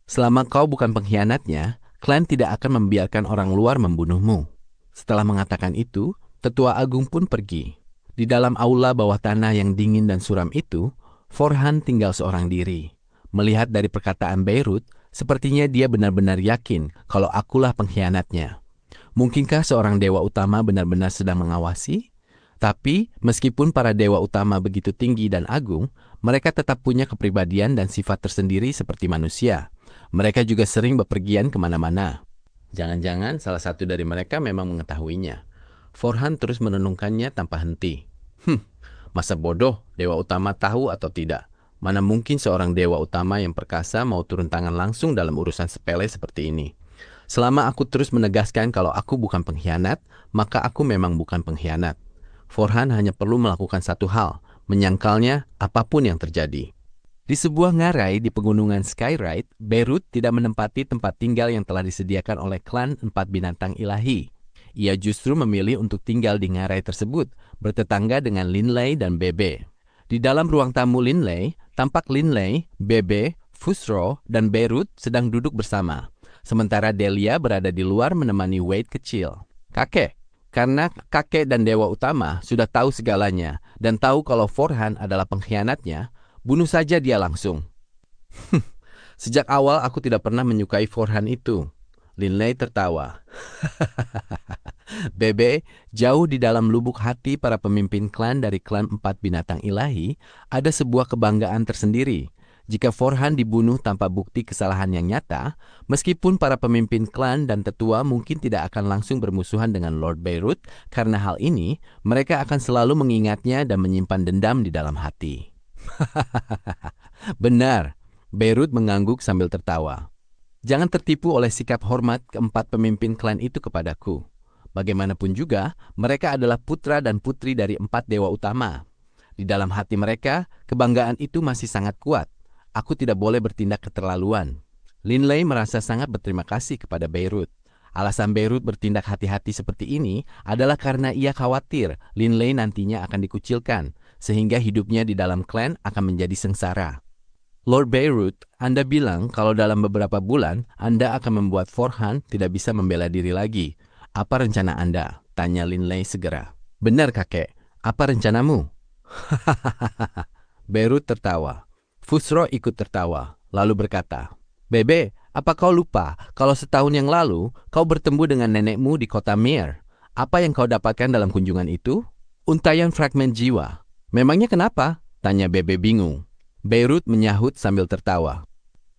Selama kau bukan pengkhianatnya, klan tidak akan membiarkan orang luar membunuhmu. Setelah mengatakan itu, Tetua Agung pun pergi. Di dalam aula bawah tanah yang dingin dan suram itu, Forhan tinggal seorang diri. Melihat dari perkataan Beirut, sepertinya dia benar-benar yakin kalau akulah pengkhianatnya. Mungkinkah seorang dewa utama benar-benar sedang mengawasi? Tapi, meskipun para dewa utama begitu tinggi dan agung, mereka tetap punya kepribadian dan sifat tersendiri seperti manusia. Mereka juga sering bepergian kemana-mana. Jangan-jangan salah satu dari mereka memang mengetahuinya. Forhan terus menenungkannya tanpa henti. Masa bodoh dewa utama tahu atau tidak? Mana mungkin seorang dewa utama yang perkasa mau turun tangan langsung dalam urusan sepele seperti ini? Selama aku terus menegaskan kalau aku bukan pengkhianat, maka aku memang bukan pengkhianat. Forhan hanya perlu melakukan satu hal, menyangkalnya apapun yang terjadi. Di sebuah ngarai di pegunungan Skyride, Beirut tidak menempati tempat tinggal yang telah disediakan oleh klan 4 binatang ilahi. Ia justru memilih untuk tinggal di ngarai tersebut, bertetangga dengan Linley dan Bebe. Di dalam ruang tamu Linley, tampak Linley, Bebe, Fusro, dan Beirut sedang duduk bersama. Sementara Delia berada di luar menemani Wade kecil. Kakek, karena kakek dan dewa utama sudah tahu segalanya dan tahu kalau Forhan adalah pengkhianatnya, bunuh saja dia langsung. Sejak awal aku tidak pernah menyukai Forhan itu. Linley tertawa. Bebe, jauh di dalam lubuk hati para pemimpin klan dari klan 4 binatang ilahi, ada sebuah kebanggaan tersendiri. Jika Forhan dibunuh tanpa bukti kesalahan yang nyata, meskipun para pemimpin klan dan tetua mungkin tidak akan langsung bermusuhan dengan Lord Beirut, karena hal ini, mereka akan selalu mengingatnya dan menyimpan dendam di dalam hati. Benar, Beirut mengangguk sambil tertawa. Jangan tertipu oleh sikap hormat keempat pemimpin klan itu kepadaku. Bagaimanapun juga, mereka adalah putra dan putri dari 4 dewa utama. Di dalam hati mereka, kebanggaan itu masih sangat kuat. Aku tidak boleh bertindak keterlaluan. Linley merasa sangat berterima kasih kepada Beirut. Alasan Beirut bertindak hati-hati seperti ini adalah karena ia khawatir Linley nantinya akan dikucilkan, sehingga hidupnya di dalam klan akan menjadi sengsara. Lord Beirut, Anda bilang kalau dalam beberapa bulan Anda akan membuat Forhan tidak bisa membela diri lagi. Apa rencana Anda? Tanya Linley segera. Benar kakek, apa rencanamu? Beirut tertawa. Fusro ikut tertawa, lalu berkata, Bebe, apa kau lupa kalau setahun yang lalu kau bertemu dengan nenekmu di kota Mir? Apa yang kau dapatkan dalam kunjungan itu? Untaian fragmen jiwa. Memangnya kenapa? Tanya Bebe bingung. Beirut menyahut sambil tertawa.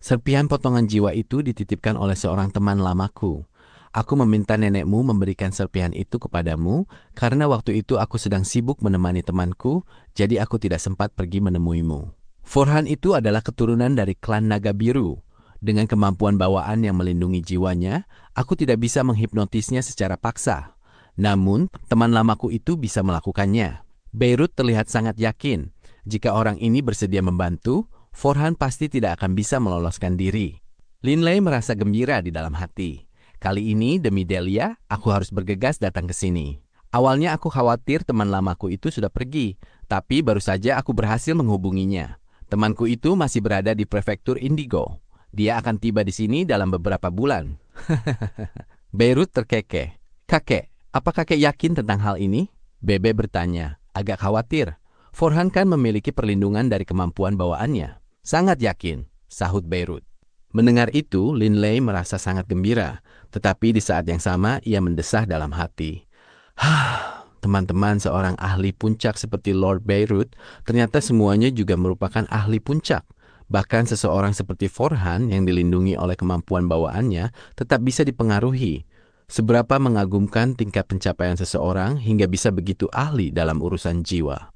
Serpihan potongan jiwa itu dititipkan oleh seorang teman lamaku. Aku meminta nenekmu memberikan serpihan itu kepadamu karena waktu itu aku sedang sibuk menemani temanku, jadi aku tidak sempat pergi menemuimu. Forhan itu adalah keturunan dari klan Naga Biru. Dengan kemampuan bawaan yang melindungi jiwanya, aku tidak bisa menghipnotisnya secara paksa. Namun, teman lamaku itu bisa melakukannya. Beirut terlihat sangat yakin. Jika orang ini bersedia membantu, Forhan pasti tidak akan bisa meloloskan diri. Linley merasa gembira di dalam hati. Kali ini demi Delia, aku harus bergegas datang ke sini. Awalnya aku khawatir teman lamaku itu sudah pergi, tapi baru saja aku berhasil menghubunginya. Temanku itu masih berada di prefektur Indigo. Dia akan tiba di sini dalam beberapa bulan. Beirut terkekeh. Kakek, apa kakek yakin tentang hal ini? Bebe bertanya, agak khawatir. Forhan kan memiliki perlindungan dari kemampuan bawaannya. Sangat yakin, sahut Beirut. Mendengar itu, Linley merasa sangat gembira. Tetapi di saat yang sama, ia mendesah dalam hati. Teman-teman seorang ahli puncak seperti Lord Beirut, ternyata semuanya juga merupakan ahli puncak. Bahkan seseorang seperti Forhan yang dilindungi oleh kemampuan bawaannya tetap bisa dipengaruhi. Seberapa mengagumkan tingkat pencapaian seseorang hingga bisa begitu ahli dalam urusan jiwa.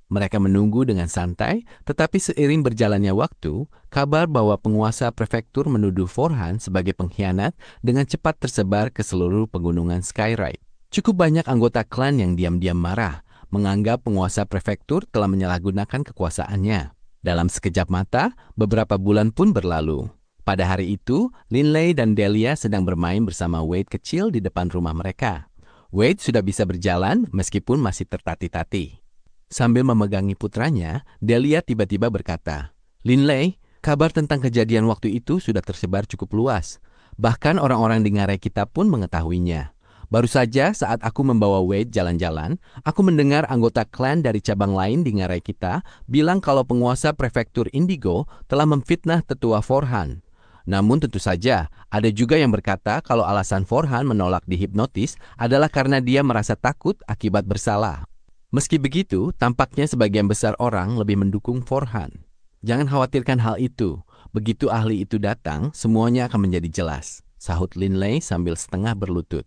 Mereka menunggu dengan santai, tetapi seiring berjalannya waktu, kabar bahwa penguasa prefektur menuduh Forhan sebagai pengkhianat dengan cepat tersebar ke seluruh pegunungan Skyride. Cukup banyak anggota klan yang diam-diam marah, menganggap penguasa prefektur telah menyalahgunakan kekuasaannya. Dalam sekejap mata, beberapa bulan pun berlalu. Pada hari itu, Linley dan Delia sedang bermain bersama Wade kecil di depan rumah mereka. Wade sudah bisa berjalan meskipun masih tertati-tati. Sambil memegangi putranya, Delia tiba-tiba berkata, "Linley, kabar tentang kejadian waktu itu sudah tersebar cukup luas. Bahkan orang-orang di ngarai kita pun mengetahuinya. Baru saja saat aku membawa Wade jalan-jalan, aku mendengar anggota klan dari cabang lain di ngarai kita bilang kalau penguasa prefektur Indigo telah memfitnah tetua Forhan. Namun tentu saja, ada juga yang berkata kalau alasan Forhan menolak dihipnotis adalah karena dia merasa takut akibat bersalah. Meski begitu, tampaknya sebagian besar orang lebih mendukung Forhan. Jangan khawatirkan hal itu. Begitu ahli itu datang, semuanya akan menjadi jelas," sahut Linley sambil setengah berlutut.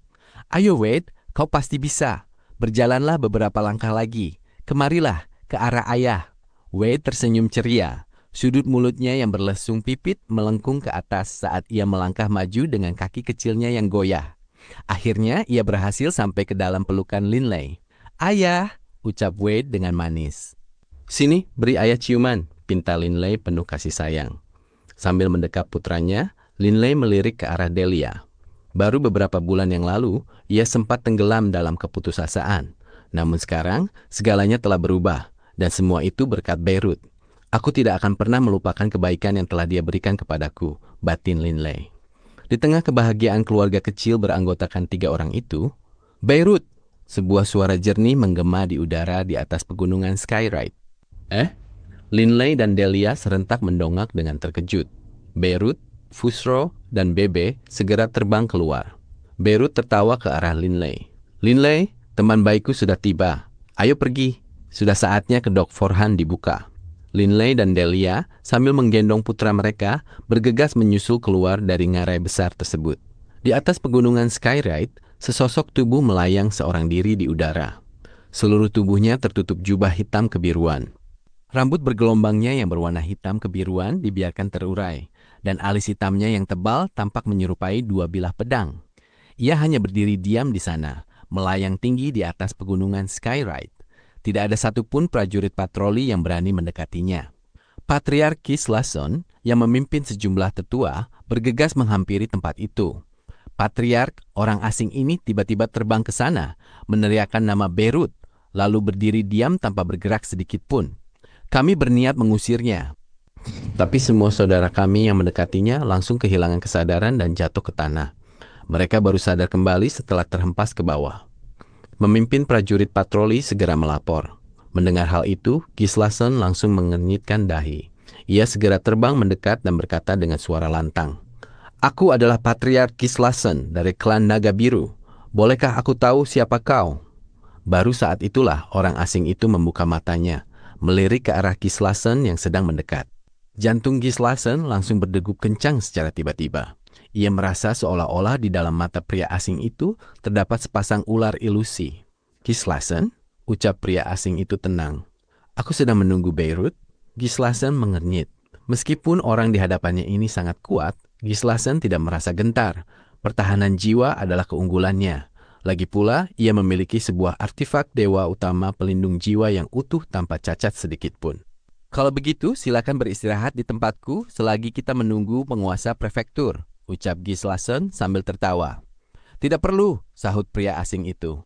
"Ayo Wade, kau pasti bisa. Berjalanlah beberapa langkah lagi. Kemarilah, ke arah ayah." Wade tersenyum ceria. Sudut mulutnya yang berlesung pipit melengkung ke atas saat ia melangkah maju dengan kaki kecilnya yang goyah. Akhirnya ia berhasil sampai ke dalam pelukan Linley. "Ayah," ucap Wade dengan manis. "Sini, beri ayah ciuman," pinta Linley penuh kasih sayang. Sambil mendekap putranya, Linley melirik ke arah Delia. Baru beberapa bulan yang lalu, ia sempat tenggelam dalam keputusasaan. Namun sekarang, segalanya telah berubah, dan semua itu berkat Beirut. "Aku tidak akan pernah melupakan kebaikan yang telah dia berikan kepadaku," batin Linley. Di tengah kebahagiaan keluarga kecil beranggotakan 3 orang itu, "Beirut!" Sebuah suara jernih menggema di udara di atas pegunungan Skyride. Linley dan Delia serentak mendongak dengan terkejut. Beirut, Fusro, dan Bebe segera terbang keluar. Beirut tertawa ke arah Linley. "Linley, teman baikku sudah tiba. Ayo pergi. Sudah saatnya kedok Forhan dibuka." Linley dan Delia sambil menggendong putra mereka bergegas menyusul keluar dari ngarai besar tersebut. Di atas pegunungan Skyride, sesosok tubuh melayang seorang diri di udara. Seluruh tubuhnya tertutup jubah hitam kebiruan. Rambut bergelombangnya yang berwarna hitam kebiruan dibiarkan terurai, dan alis hitamnya yang tebal tampak menyerupai 2 bilah pedang. Ia hanya berdiri diam di sana, melayang tinggi di atas pegunungan Skyride. Tidak ada satupun prajurit patroli yang berani mendekatinya. Patriark Kislason yang memimpin sejumlah tetua bergegas menghampiri tempat itu. Patriark, orang asing ini tiba-tiba terbang ke sana, meneriakkan nama Beirut, lalu berdiri diam tanpa bergerak sedikit pun. Kami berniat mengusirnya. Tapi semua saudara kami yang mendekatinya langsung kehilangan kesadaran dan jatuh ke tanah. Mereka baru sadar kembali setelah terhempas ke bawah. Memimpin prajurit patroli segera melapor. Mendengar hal itu, Gislason langsung mengenyitkan dahi. Ia segera terbang mendekat dan berkata dengan suara lantang, "Aku adalah Patriark Gislason dari klan Naga Biru. Bolehkah aku tahu siapa kau?" Baru saat itulah orang asing itu membuka matanya. melirik ke arah Gislason yang sedang mendekat. Jantung Gislason langsung berdegup kencang secara tiba-tiba. Ia merasa seolah-olah di dalam mata pria asing itu terdapat sepasang ular ilusi. "Gislason?" ucap pria asing itu tenang. "Aku sedang menunggu Beirut." Gislason mengernyit. Meskipun orang di hadapannya ini sangat kuat, Gislason tidak merasa gentar. Pertahanan jiwa adalah keunggulannya. Lagi pula, ia memiliki sebuah artefak dewa utama pelindung jiwa yang utuh tanpa cacat sedikit pun. "Kalau begitu, silakan beristirahat di tempatku selagi kita menunggu penguasa prefektur," ucap Gislason sambil tertawa. "Tidak perlu," sahut pria asing itu.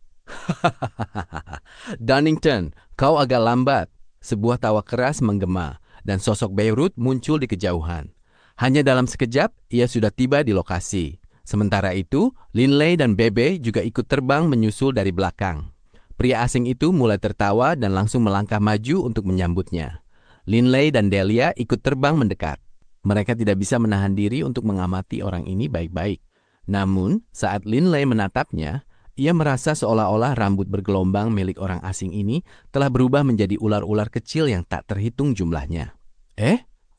"Dunnington, kau agak lambat." Sebuah tawa keras menggema, dan sosok Beirut muncul di kejauhan. Hanya dalam sekejap, ia sudah tiba di lokasi. Sementara itu, Linley dan Bebe juga ikut terbang menyusul dari belakang. Pria asing itu mulai tertawa dan langsung melangkah maju untuk menyambutnya. Linley dan Delia ikut terbang mendekat. Mereka tidak bisa menahan diri untuk mengamati orang ini baik-baik. Namun, saat Linley menatapnya, ia merasa seolah-olah rambut bergelombang milik orang asing ini telah berubah menjadi ular-ular kecil yang tak terhitung jumlahnya.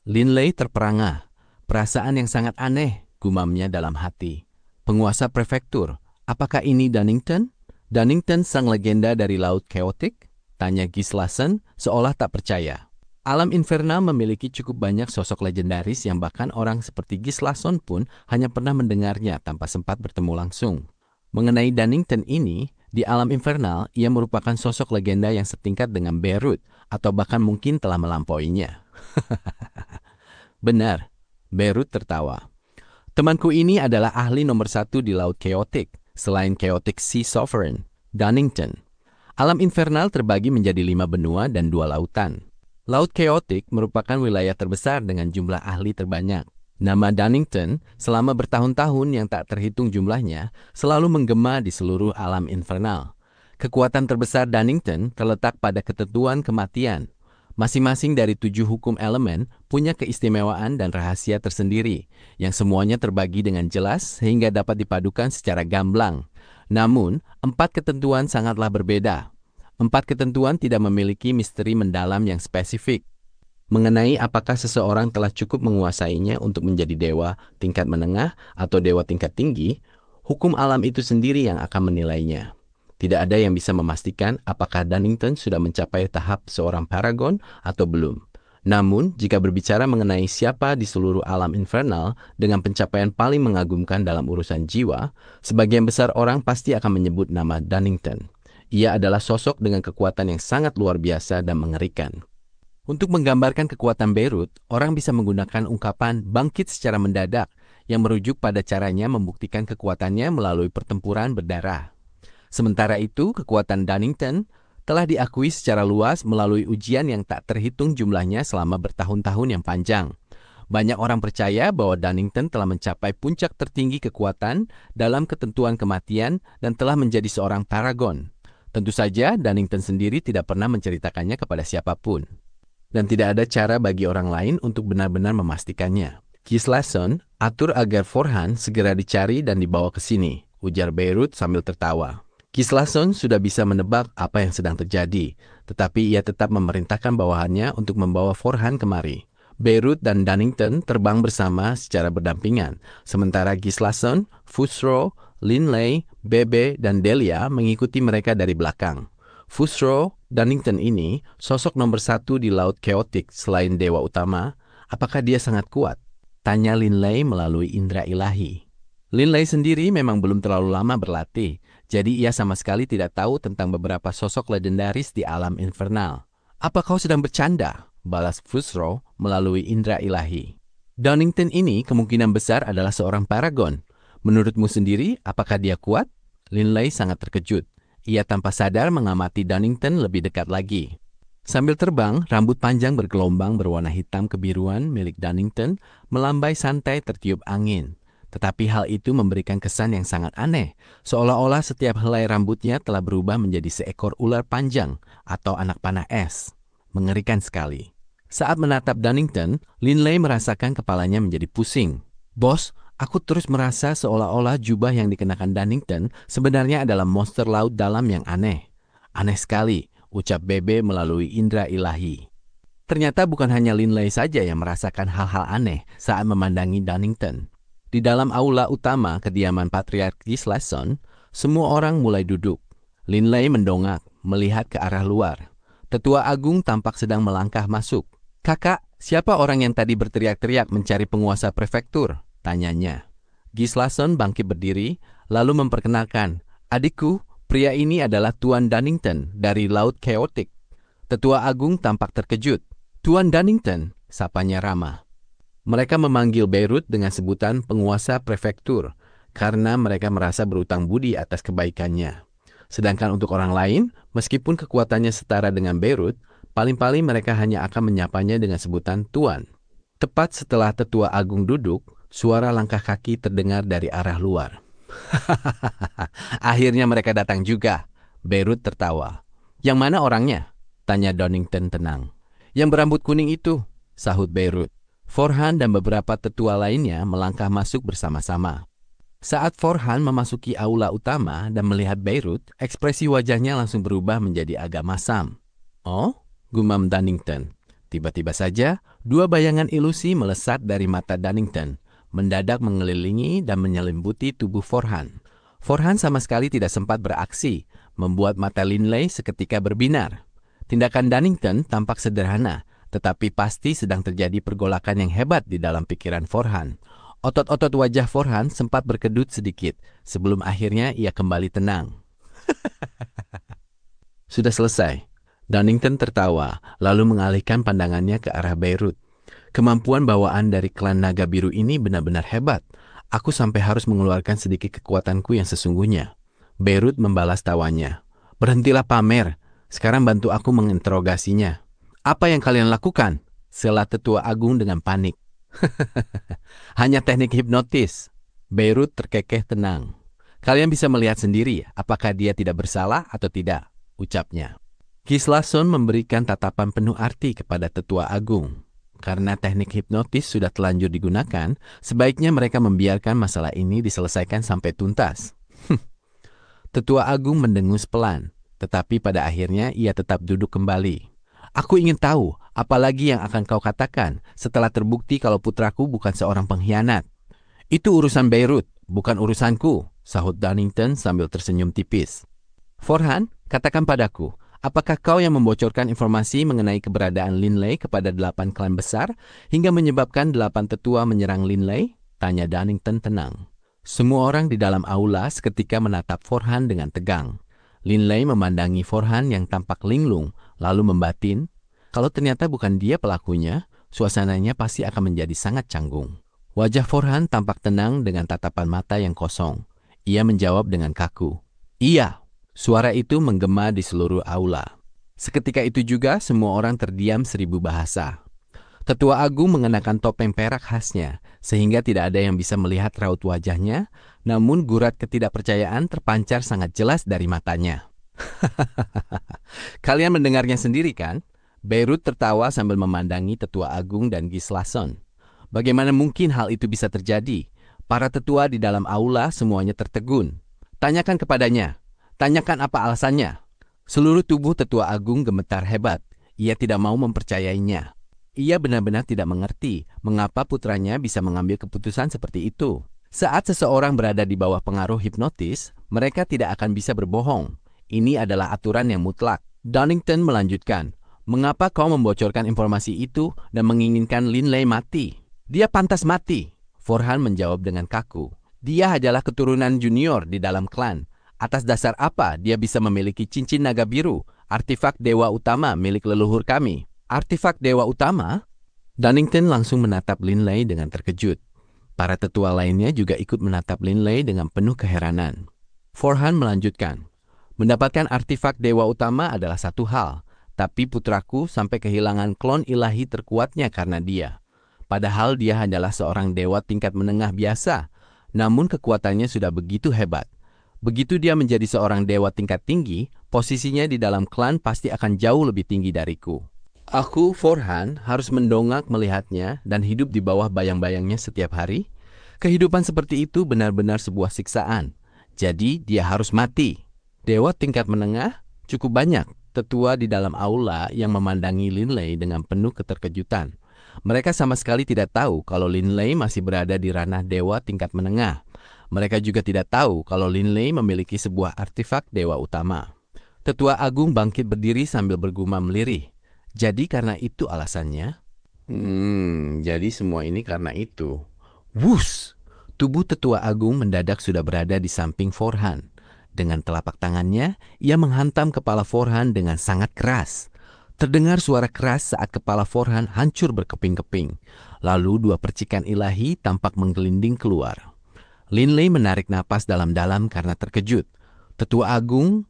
Linley terperangah. Perasaan yang sangat aneh, gumamnya dalam hati. "Penguasa prefektur, apakah ini Dunnington? Dunnington sang legenda dari Laut Chaotic?" tanya Gislason seolah tak percaya. Alam infernal memiliki cukup banyak sosok legendaris yang bahkan orang seperti Gislason pun hanya pernah mendengarnya tanpa sempat bertemu langsung. Mengenai Dunnington ini, di alam infernal ia merupakan sosok legenda yang setingkat dengan Beirut atau bahkan mungkin telah melampauinya. "Benar," Beirut tertawa. "Temanku ini adalah ahli nomor 1 di Laut Chaotic, selain Chaotic Sea Sovereign, Dunnington. Alam infernal terbagi menjadi 5 benua dan 2 lautan. Laut Chaotic merupakan wilayah terbesar dengan jumlah ahli terbanyak. Nama Dunnington selama bertahun-tahun yang tak terhitung jumlahnya selalu menggema di seluruh alam infernal. Kekuatan terbesar Dunnington terletak pada ketentuan kematian. Masing-masing dari 7 hukum elemen punya keistimewaan dan rahasia tersendiri, yang semuanya terbagi dengan jelas sehingga dapat dipadukan secara gamblang. Namun, 4 ketentuan sangatlah berbeda. 4 ketentuan tidak memiliki misteri mendalam yang spesifik. Mengenai apakah seseorang telah cukup menguasainya untuk menjadi dewa tingkat menengah atau dewa tingkat tinggi, hukum alam itu sendiri yang akan menilainya. Tidak ada yang bisa memastikan apakah Dunnington sudah mencapai tahap seorang paragon atau belum. Namun, jika berbicara mengenai siapa di seluruh alam infernal dengan pencapaian paling mengagumkan dalam urusan jiwa, sebagian besar orang pasti akan menyebut nama Dunnington. Ia adalah sosok dengan kekuatan yang sangat luar biasa dan mengerikan. Untuk menggambarkan kekuatan Beirut, orang bisa menggunakan ungkapan bangkit secara mendadak yang merujuk pada caranya membuktikan kekuatannya melalui pertempuran berdarah. Sementara itu, kekuatan Dunnington telah diakui secara luas melalui ujian yang tak terhitung jumlahnya selama bertahun-tahun yang panjang. Banyak orang percaya bahwa Dunnington telah mencapai puncak tertinggi kekuatan dalam ketentuan kematian dan telah menjadi seorang paragon. Tentu saja, Dunnington sendiri tidak pernah menceritakannya kepada siapapun. Dan tidak ada cara bagi orang lain untuk benar-benar memastikannya. "Gislason, atur agar Forhan segera dicari dan dibawa ke sini," ujar Beirut sambil tertawa. Gislason sudah bisa menebak apa yang sedang terjadi, tetapi ia tetap memerintahkan bawahannya untuk membawa Forhan kemari. Beirut dan Dunnington terbang bersama secara berdampingan, sementara Gislason, Fusro, Linley, Bebe, dan Delia mengikuti mereka dari belakang. Fusro, Dunnington ini, sosok nomor 1 di Laut Chaotic selain dewa utama. Apakah dia sangat kuat? Tanya Linley melalui indera ilahi. Linley sendiri memang belum terlalu lama berlatih, jadi ia sama sekali tidak tahu tentang beberapa sosok legendaris di alam infernal. "Apa kau sedang bercanda?" balas Fusro melalui indera ilahi. "Dunnington ini kemungkinan besar adalah seorang paragon. Menurutmu sendiri, apakah dia kuat?" Linley sangat terkejut. Ia tanpa sadar mengamati Dunnington lebih dekat lagi. Sambil terbang, rambut panjang bergelombang berwarna hitam kebiruan milik Dunnington melambai santai tertiup angin. Tetapi hal itu memberikan kesan yang sangat aneh, seolah-olah setiap helai rambutnya telah berubah menjadi seekor ular panjang atau anak panah es. Mengerikan sekali. Saat menatap Dunnington, Linley merasakan kepalanya menjadi pusing. "Bos, aku terus merasa seolah-olah jubah yang dikenakan Dunnington sebenarnya adalah monster laut dalam yang aneh. Aneh sekali, ucap Bebe melalui indera ilahi. Ternyata bukan hanya Linley saja yang merasakan hal-hal aneh saat memandangi Dunnington. Di dalam aula utama kediaman Patriarki Slasson, semua orang mulai duduk. Linley mendongak, melihat ke arah luar. Tetua Agung tampak sedang melangkah masuk. "Kakak, siapa orang yang tadi berteriak-teriak mencari penguasa prefektur?" tanyanya. Gislason bangkit berdiri, lalu memperkenalkan, "Adikku, pria ini adalah Tuan Dunnington dari Laut Chaotic." Tetua Agung tampak terkejut. "Tuan Dunnington," sapanya ramah. Mereka memanggil Beirut dengan sebutan penguasa prefektur karena mereka merasa berutang budi atas kebaikannya. Sedangkan untuk orang lain, meskipun kekuatannya setara dengan Beirut, paling-paling mereka hanya akan menyapanya dengan sebutan Tuan. Tepat setelah Tetua Agung duduk, suara langkah kaki terdengar dari arah luar. "Akhirnya mereka datang juga," Beirut tertawa. "Yang mana orangnya?" tanya Dunnington tenang. "Yang berambut kuning itu," sahut Beirut. Forhan dan beberapa tetua lainnya melangkah masuk bersama-sama. Saat Forhan memasuki aula utama dan melihat Beirut, ekspresi wajahnya langsung berubah menjadi agak masam. "Oh?" gumam Dunnington. Tiba-tiba saja, dua bayangan ilusi melesat dari mata Dunnington, mendadak mengelilingi dan menyelimuti tubuh Forhan. Forhan sama sekali tidak sempat beraksi, membuat mata Linley seketika berbinar. Tindakan Dunnington tampak sederhana, tetapi pasti sedang terjadi pergolakan yang hebat di dalam pikiran Forhan. Otot-otot wajah Forhan sempat berkedut sedikit, sebelum akhirnya ia kembali tenang. "Sudah selesai." Dunnington tertawa, lalu mengalihkan pandangannya ke arah Beirut. "Kemampuan bawaan dari klan Naga Biru ini benar-benar hebat. Aku sampai harus mengeluarkan sedikit kekuatanku yang sesungguhnya." Beirut membalas tawanya. "Berhentilah pamer. Sekarang bantu aku menginterogasinya." "Apa yang kalian lakukan?" sela Tetua Agung dengan panik. "Hanya teknik hipnotis." Beirut terkekeh tenang. "Kalian bisa melihat sendiri apakah dia tidak bersalah atau tidak," ucapnya. Gislason memberikan tatapan penuh arti kepada Tetua Agung. Karena teknik hipnotis sudah telanjur digunakan, sebaiknya mereka membiarkan masalah ini diselesaikan sampai tuntas. Tetua Agung mendengus pelan, tetapi pada akhirnya ia tetap duduk kembali. "Aku ingin tahu, apa lagi yang akan kau katakan setelah terbukti kalau putraku bukan seorang pengkhianat?" "Itu urusan Beirut, bukan urusanku," sahut Dunnington sambil tersenyum tipis. "Forhan, katakan padaku, apakah kau yang membocorkan informasi mengenai keberadaan Linley kepada 8 klan besar hingga menyebabkan 8 tetua menyerang Linley?" tanya Dunnington tenang. Semua orang di dalam aula seketika menatap Forhan dengan tegang. Linley memandangi Forhan yang tampak linglung, lalu membatin, kalau ternyata bukan dia pelakunya, suasananya pasti akan menjadi sangat canggung. Wajah Forhan tampak tenang dengan tatapan mata yang kosong. Ia menjawab dengan kaku, "Iya." Suara itu menggema di seluruh aula. Seketika itu juga semua orang terdiam 1000 bahasa. Tetua Agung mengenakan topeng perak khasnya, sehingga tidak ada yang bisa melihat raut wajahnya, namun gurat ketidakpercayaan terpancar sangat jelas dari matanya. "Kalian mendengarnya sendiri kan?" Beirut tertawa sambil memandangi Tetua Agung dan Gislason. "Bagaimana mungkin hal itu bisa terjadi? Para tetua di dalam aula semuanya tertegun. Tanyakan kepadanya. Tanyakan apa alasannya." Seluruh tubuh Tetua Agung gemetar hebat. Ia tidak mau mempercayainya. Ia benar-benar tidak mengerti mengapa putranya bisa mengambil keputusan seperti itu. Saat seseorang berada di bawah pengaruh hipnotis, mereka tidak akan bisa berbohong. Ini adalah aturan yang mutlak. Dunnington melanjutkan, "Mengapa kau membocorkan informasi itu dan menginginkan Linley mati?" "Dia pantas mati," Forhan menjawab dengan kaku. "Dia adalah keturunan junior di dalam klan. Atas dasar apa dia bisa memiliki cincin naga biru, artefak dewa utama milik leluhur kami?" "Artefak dewa utama?" Dunnington langsung menatap Linley dengan terkejut. Para tetua lainnya juga ikut menatap Linley dengan penuh keheranan. Forhan melanjutkan, "Mendapatkan artefak dewa utama adalah satu hal, tapi putraku sampai kehilangan klon ilahi terkuatnya karena dia. Padahal dia adalah seorang dewa tingkat menengah biasa, namun kekuatannya sudah begitu hebat. Begitu dia menjadi seorang dewa tingkat tinggi, posisinya di dalam klan pasti akan jauh lebih tinggi dariku. Aku, Forhan, harus mendongak melihatnya dan hidup di bawah bayang-bayangnya setiap hari. Kehidupan seperti itu benar-benar sebuah siksaan. Jadi dia harus mati. Dewa tingkat menengah cukup banyak, tetua di dalam aula yang memandangi Linley dengan penuh keterkejutan. Mereka sama sekali tidak tahu kalau Linley masih berada di ranah dewa tingkat menengah. Mereka juga tidak tahu kalau Linley memiliki sebuah artefak dewa utama. Tetua Agung bangkit berdiri sambil bergumam lirih. Jadi karena itu alasannya? Jadi semua ini karena itu. Wus! Tubuh Tetua Agung mendadak sudah berada di samping Forhan. Dengan telapak tangannya, ia menghantam kepala Forhan dengan sangat keras. Terdengar suara keras saat kepala Forhan hancur berkeping-keping. Lalu dua percikan ilahi tampak menggelinding keluar. Linley menarik napas dalam-dalam karena terkejut. Tetua Agung,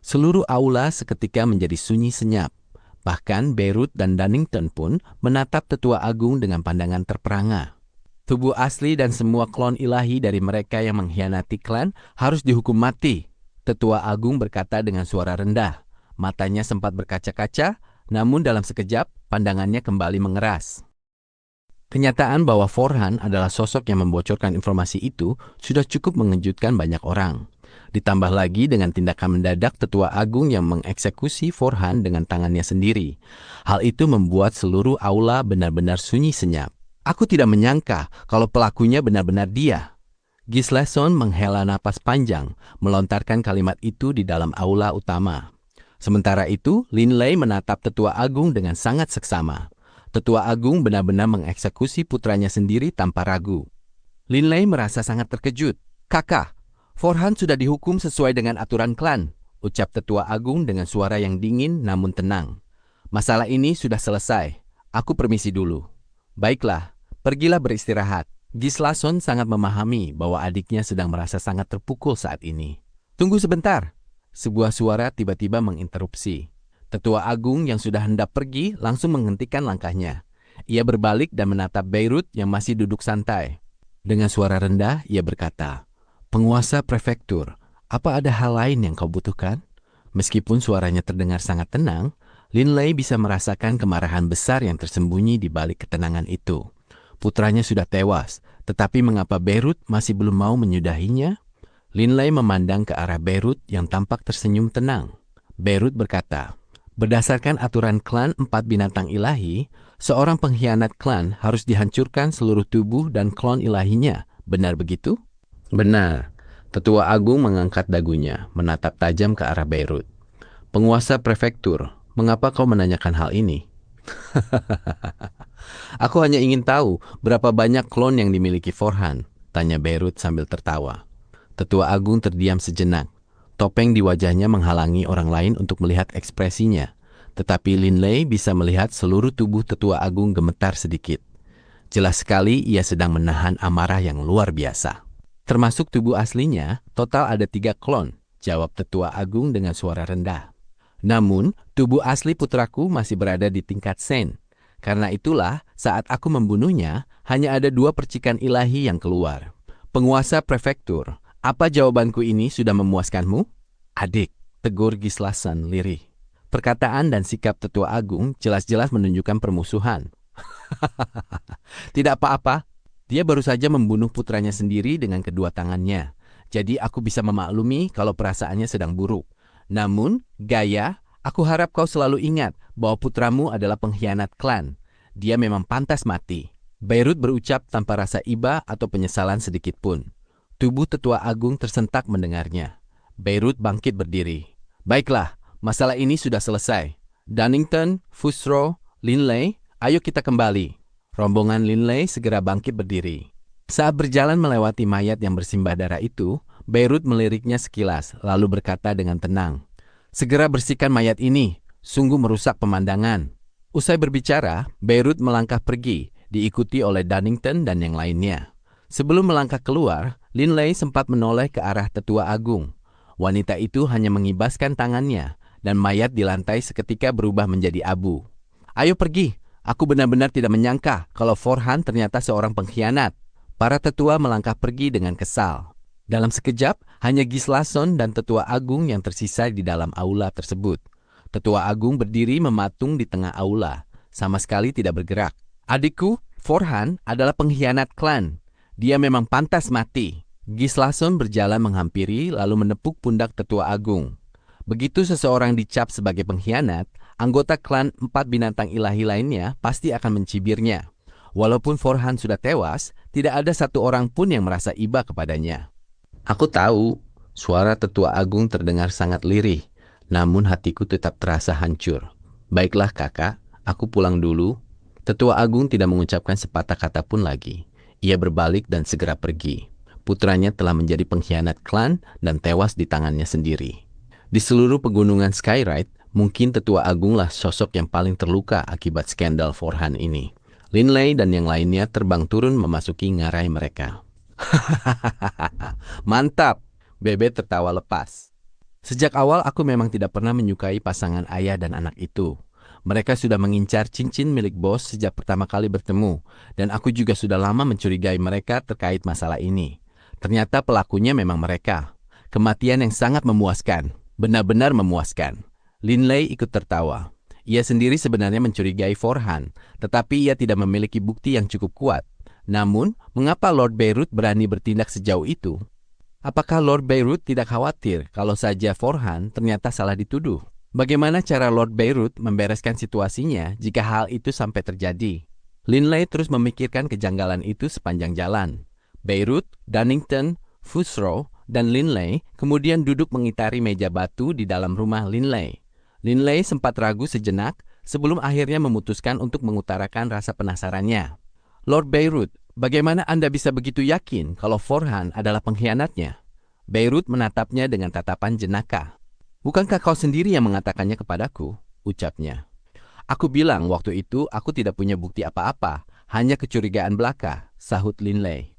seluruh aula seketika menjadi sunyi senyap. Bahkan Beirut dan Dunnington pun menatap Tetua Agung dengan pandangan terperangah. Tubuh asli dan semua klon ilahi dari mereka yang mengkhianati klan harus dihukum mati. Tetua Agung berkata dengan suara rendah. Matanya sempat berkaca-kaca, namun dalam sekejap pandangannya kembali mengeras. Kenyataan bahwa Forhan adalah sosok yang membocorkan informasi itu sudah cukup mengejutkan banyak orang. Ditambah lagi dengan tindakan mendadak Tetua Agung yang mengeksekusi Forhan dengan tangannya sendiri. Hal itu membuat seluruh aula benar-benar sunyi senyap. Aku tidak menyangka kalau pelakunya benar-benar dia. Gislason menghela napas panjang, melontarkan kalimat itu di dalam aula utama. Sementara itu, Linley menatap Tetua Agung dengan sangat seksama. Tetua Agung benar-benar mengeksekusi putranya sendiri tanpa ragu. Linley merasa sangat terkejut. Kakak, Forhan sudah dihukum sesuai dengan aturan klan, ucap Tetua Agung dengan suara yang dingin namun tenang. Masalah ini sudah selesai. Aku permisi dulu. Baiklah. Pergilah beristirahat. Gislason sangat memahami bahwa adiknya sedang merasa sangat terpukul saat ini. Tunggu sebentar. Sebuah suara tiba-tiba menginterupsi. Tetua Agung yang sudah hendak pergi langsung menghentikan langkahnya. Ia berbalik dan menatap Beirut yang masih duduk santai. Dengan suara rendah, ia berkata, "Penguasa prefektur, apa ada hal lain yang kau butuhkan?" Meskipun suaranya terdengar sangat tenang, Linley bisa merasakan kemarahan besar yang tersembunyi di balik ketenangan itu. Putranya sudah tewas, tetapi mengapa Beirut masih belum mau menyudahinya? Linley memandang ke arah Beirut yang tampak tersenyum tenang. Beirut berkata, berdasarkan aturan klan 4 binatang ilahi, seorang pengkhianat klan harus dihancurkan seluruh tubuh dan klon ilahinya. Benar begitu? Benar. Tetua Agung mengangkat dagunya, menatap tajam ke arah Beirut. Penguasa prefektur, mengapa kau menanyakan hal ini? Aku hanya ingin tahu berapa banyak klon yang dimiliki Forhan, tanya Beirut sambil tertawa. Tetua Agung terdiam sejenak. Topeng di wajahnya menghalangi orang lain untuk melihat ekspresinya. Tetapi Linley bisa melihat seluruh tubuh Tetua Agung gemetar sedikit. Jelas sekali ia sedang menahan amarah yang luar biasa. Termasuk tubuh aslinya, total ada 3 klon, jawab Tetua Agung dengan suara rendah. Namun, tubuh asli putraku masih berada di tingkat Sen. Karena itulah, saat aku membunuhnya, hanya ada 2 percikan ilahi yang keluar. Penguasa prefektur, apa jawabanku ini sudah memuaskanmu? Adik, tegur Gislason lirih. Perkataan dan sikap Tetua Agung jelas-jelas menunjukkan permusuhan. Tidak apa-apa, dia baru saja membunuh putranya sendiri dengan kedua tangannya. Jadi aku bisa memaklumi kalau perasaannya sedang buruk. Namun, Gaia, aku harap kau selalu ingat bahwa putramu adalah pengkhianat klan. Dia memang pantas mati. Beirut berucap tanpa rasa iba atau penyesalan sedikit pun. Tubuh Tetua Agung tersentak mendengarnya. Beirut bangkit berdiri. Baiklah, masalah ini sudah selesai. Dunnington, Fusro, Linley, ayo kita kembali. Rombongan Linley segera bangkit berdiri. Saat berjalan melewati mayat yang bersimbah darah itu, Beirut meliriknya sekilas, lalu berkata dengan tenang, "Segera bersihkan mayat ini, sungguh merusak pemandangan." Usai berbicara, Beirut melangkah pergi, diikuti oleh Dunnington dan yang lainnya. Sebelum melangkah keluar, Linley sempat menoleh ke arah Tetua Agung. Wanita itu hanya mengibaskan tangannya, dan mayat di lantai seketika berubah menjadi abu. "Ayo pergi, aku benar-benar tidak menyangka kalau Forhan ternyata seorang pengkhianat." Para tetua melangkah pergi dengan kesal. Dalam sekejap, hanya Gislason dan Tetua Agung yang tersisa di dalam aula tersebut. Tetua Agung berdiri mematung di tengah aula, sama sekali tidak bergerak. "Adikku, Forhan adalah pengkhianat klan. Dia memang pantas mati." Gislason berjalan menghampiri lalu menepuk pundak Tetua Agung. Begitu seseorang dicap sebagai pengkhianat, anggota klan empat binatang ilahi lainnya pasti akan mencibirnya. Walaupun Forhan sudah tewas, tidak ada satu orang pun yang merasa iba kepadanya. Aku tahu, suara tetua agung terdengar sangat lirih, namun hatiku tetap terasa hancur. Baiklah kakak, aku pulang dulu. Tetua agung tidak mengucapkan sepatah kata pun lagi. Ia berbalik dan segera pergi. Putranya telah menjadi pengkhianat klan dan tewas di tangannya sendiri. Di seluruh pegunungan Skyride, mungkin tetua agunglah sosok yang paling terluka akibat skandal Forhan ini. Linley dan yang lainnya terbang turun memasuki ngarai mereka. Mantap, Bebe tertawa lepas. Sejak awal aku memang tidak pernah menyukai pasangan ayah dan anak itu. Mereka sudah mengincar cincin milik bos sejak pertama kali bertemu, dan aku juga sudah lama mencurigai mereka terkait masalah ini. Ternyata pelakunya memang mereka. Kematian yang sangat memuaskan, benar-benar memuaskan. Linley ikut tertawa. Ia sendiri sebenarnya mencurigai Forhan, tetapi ia tidak memiliki bukti yang cukup kuat. Namun, mengapa Lord Beirut berani bertindak sejauh itu? Apakah Lord Beirut tidak khawatir kalau saja Forhan ternyata salah dituduh? Bagaimana cara Lord Beirut membereskan situasinya jika hal itu sampai terjadi? Linley terus memikirkan kejanggalan itu sepanjang jalan. Beirut, Dunnington, Fusrow, dan Linley kemudian duduk mengitari meja batu di dalam rumah Linley. Linley sempat ragu sejenak sebelum akhirnya memutuskan untuk mengutarakan rasa penasarannya. Lord Beirut, bagaimana Anda bisa begitu yakin kalau Forhan adalah pengkhianatnya? Beirut menatapnya dengan tatapan jenaka. Bukankah kau sendiri yang mengatakannya kepadaku? Ucapnya. Aku bilang waktu itu aku tidak punya bukti apa-apa, hanya kecurigaan belaka, sahut Linley.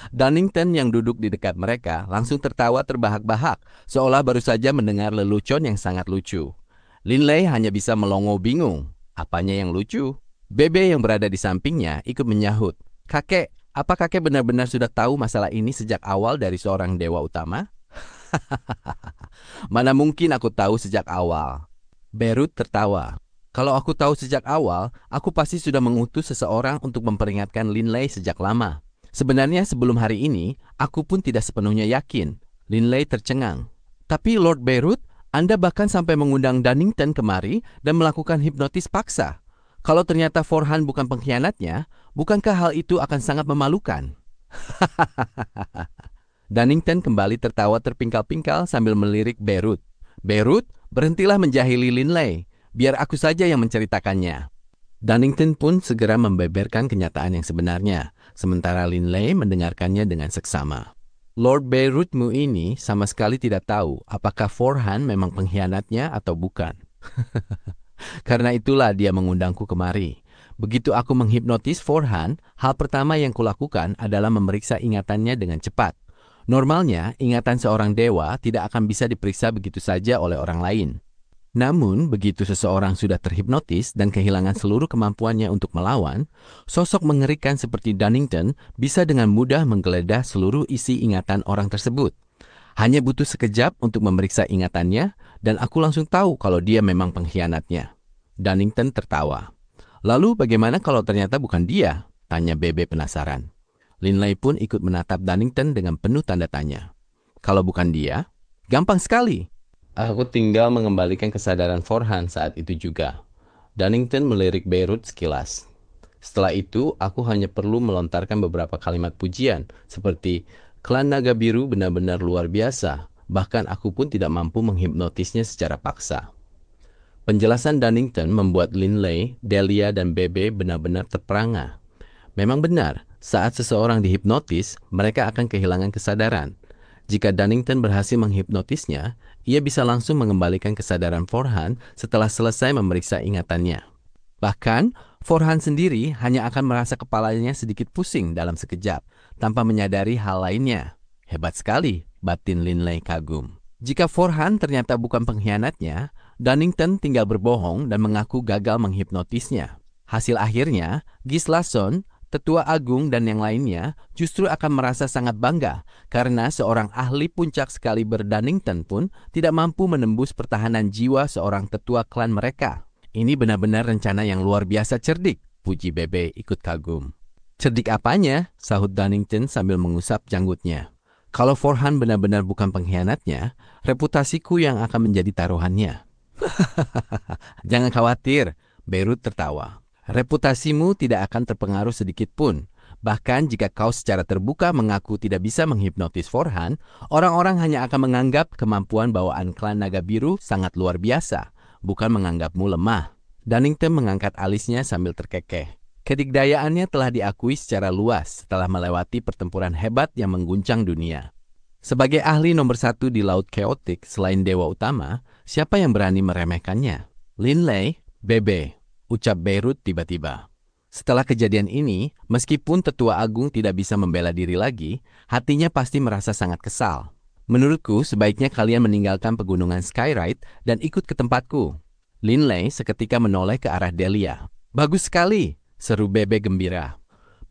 Dunnington yang duduk di dekat mereka langsung tertawa terbahak-bahak, seolah baru saja mendengar lelucon yang sangat lucu. Linley hanya bisa melongo bingung. Apanya yang lucu? Bebe yang berada di sampingnya ikut menyahut. Kakek, apa kakek benar-benar sudah tahu masalah ini sejak awal dari seorang dewa utama? Mana mungkin aku tahu sejak awal. Beirut tertawa. Kalau aku tahu sejak awal, aku pasti sudah mengutus seseorang untuk memperingatkan Linley sejak lama. Sebenarnya sebelum hari ini, aku pun tidak sepenuhnya yakin. Linley tercengang. Tapi Lord Beirut, Anda bahkan sampai mengundang Dunnington kemari dan melakukan hipnotis paksa. Kalau ternyata Forhan bukan pengkhianatnya, bukankah hal itu akan sangat memalukan? Dunnington kembali tertawa terpingkal-pingkal sambil melirik Beirut. Beirut, berhentilah menjahili Linley. Biar aku saja yang menceritakannya. Dunnington pun segera membeberkan kenyataan yang sebenarnya, sementara Linley mendengarkannya dengan seksama. Lord Beirutmu ini sama sekali tidak tahu apakah Forhan memang pengkhianatnya atau bukan. Karena itulah dia mengundangku kemari. Begitu aku menghipnotis Forhan, hal pertama yang kulakukan adalah memeriksa ingatannya dengan cepat. Normalnya, ingatan seorang dewa tidak akan bisa diperiksa begitu saja oleh orang lain. Namun, begitu seseorang sudah terhipnotis dan kehilangan seluruh kemampuannya untuk melawan, sosok mengerikan seperti Dunnington bisa dengan mudah menggeledah seluruh isi ingatan orang tersebut. Hanya butuh sekejap untuk memeriksa ingatannya, dan aku langsung tahu kalau dia memang pengkhianatnya. Dunnington tertawa. Lalu bagaimana kalau ternyata bukan dia? Tanya Bebe penasaran. Linley pun ikut menatap Dunnington dengan penuh tanda tanya. Kalau bukan dia? Gampang sekali. Aku tinggal mengembalikan kesadaran Forhan saat itu juga. Dunnington melirik Beirut sekilas. Setelah itu, aku hanya perlu melontarkan beberapa kalimat pujian, seperti, klan naga biru benar-benar luar biasa, bahkan aku pun tidak mampu menghipnotisnya secara paksa. Penjelasan Dunnington membuat Linley, Delia, dan Bebe benar-benar terperangah. Memang benar, saat seseorang dihipnotis, mereka akan kehilangan kesadaran. Jika Dunnington berhasil menghipnotisnya, ia bisa langsung mengembalikan kesadaran Forhan setelah selesai memeriksa ingatannya. Bahkan, Forhan sendiri hanya akan merasa kepalanya sedikit pusing dalam sekejap, tanpa menyadari hal lainnya. Hebat sekali, batin Linley kagum. Jika Forhan ternyata bukan pengkhianatnya, Dunnington tinggal berbohong dan mengaku gagal menghipnotisnya. Hasil akhirnya, Gislason, Tetua Agung dan yang lainnya justru akan merasa sangat bangga karena seorang ahli puncak sekaliber Dunnington pun tidak mampu menembus pertahanan jiwa seorang tetua klan mereka. Ini benar-benar rencana yang luar biasa cerdik, puji Bebe ikut kagum. Cerdik apanya? Sahut Dunnington sambil mengusap janggutnya. Kalau Forhan benar-benar bukan pengkhianatnya, reputasiku yang akan menjadi taruhannya. Jangan khawatir, Beirut tertawa. Reputasimu tidak akan terpengaruh sedikit pun. Bahkan jika kau secara terbuka mengaku tidak bisa menghipnotis Forhan, orang-orang hanya akan menganggap kemampuan bawaan klan Naga Biru sangat luar biasa, bukan menganggapmu lemah. Dunnington mengangkat alisnya sambil terkekeh. Kedikdayaannya telah diakui secara luas setelah melewati pertempuran hebat yang mengguncang dunia. Sebagai ahli nomor 1 di Laut Chaotic selain Dewa Utama, siapa yang berani meremehkannya? Linley, Bebe, ucap Beirut tiba-tiba. Setelah kejadian ini, meskipun Tetua Agung tidak bisa membela diri lagi, hatinya pasti merasa sangat kesal. Menurutku, sebaiknya kalian meninggalkan pegunungan Skyride dan ikut ke tempatku. Linley seketika menoleh ke arah Delia. Bagus sekali, seru Bebe gembira.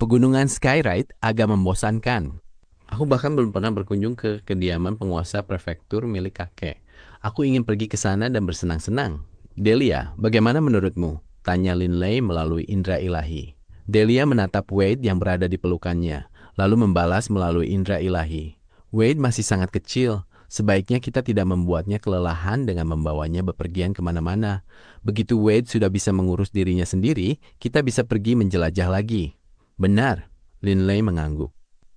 Pegunungan Skyride agak membosankan. Aku bahkan belum pernah berkunjung ke kediaman penguasa prefektur milik kakek. Aku ingin pergi ke sana dan bersenang-senang. Delia, bagaimana menurutmu? Tanya Linley melalui indera ilahi. Delia menatap Wade yang berada di pelukannya, lalu membalas melalui indera ilahi. Wade masih sangat kecil. Sebaiknya kita tidak membuatnya kelelahan dengan membawanya bepergian kemana-mana. Begitu Wade sudah bisa mengurus dirinya sendiri, kita bisa pergi menjelajah lagi. Benar, Linley mengangguk.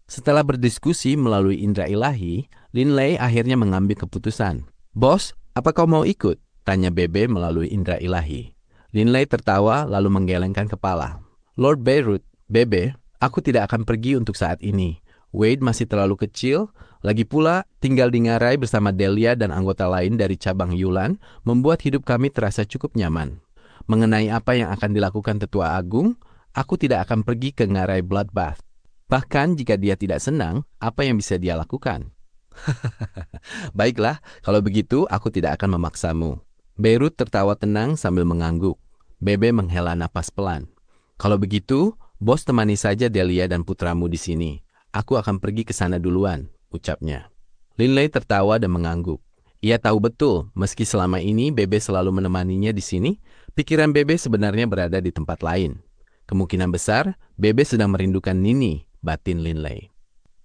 Setelah berdiskusi melalui indera ilahi, Linley akhirnya mengambil keputusan. Bos, apa kau mau ikut? Tanya Bebe melalui indera ilahi. Linley tertawa lalu menggelengkan kepala. Lord Beirut, Bebe, aku tidak akan pergi untuk saat ini. Wade masih terlalu kecil, lagi pula tinggal di Ngarai bersama Delia dan anggota lain dari cabang Yulan membuat hidup kami terasa cukup nyaman. Mengenai apa yang akan dilakukan Tetua Agung, aku tidak akan pergi ke Ngarai Bloodbath. Bahkan jika dia tidak senang, apa yang bisa dia lakukan? Baiklah, kalau begitu aku tidak akan memaksamu. Beirut tertawa tenang sambil mengangguk. Bebe menghela napas pelan. Kalau begitu, bos temani saja Delia dan putramu di sini. Aku akan pergi ke sana duluan, ucapnya. Linley tertawa dan mengangguk. Ia tahu betul, meski selama ini Bebe selalu menemaninya di sini, pikiran Bebe sebenarnya berada di tempat lain. Kemungkinan besar, Bebe sedang merindukan Nini, batin Linley.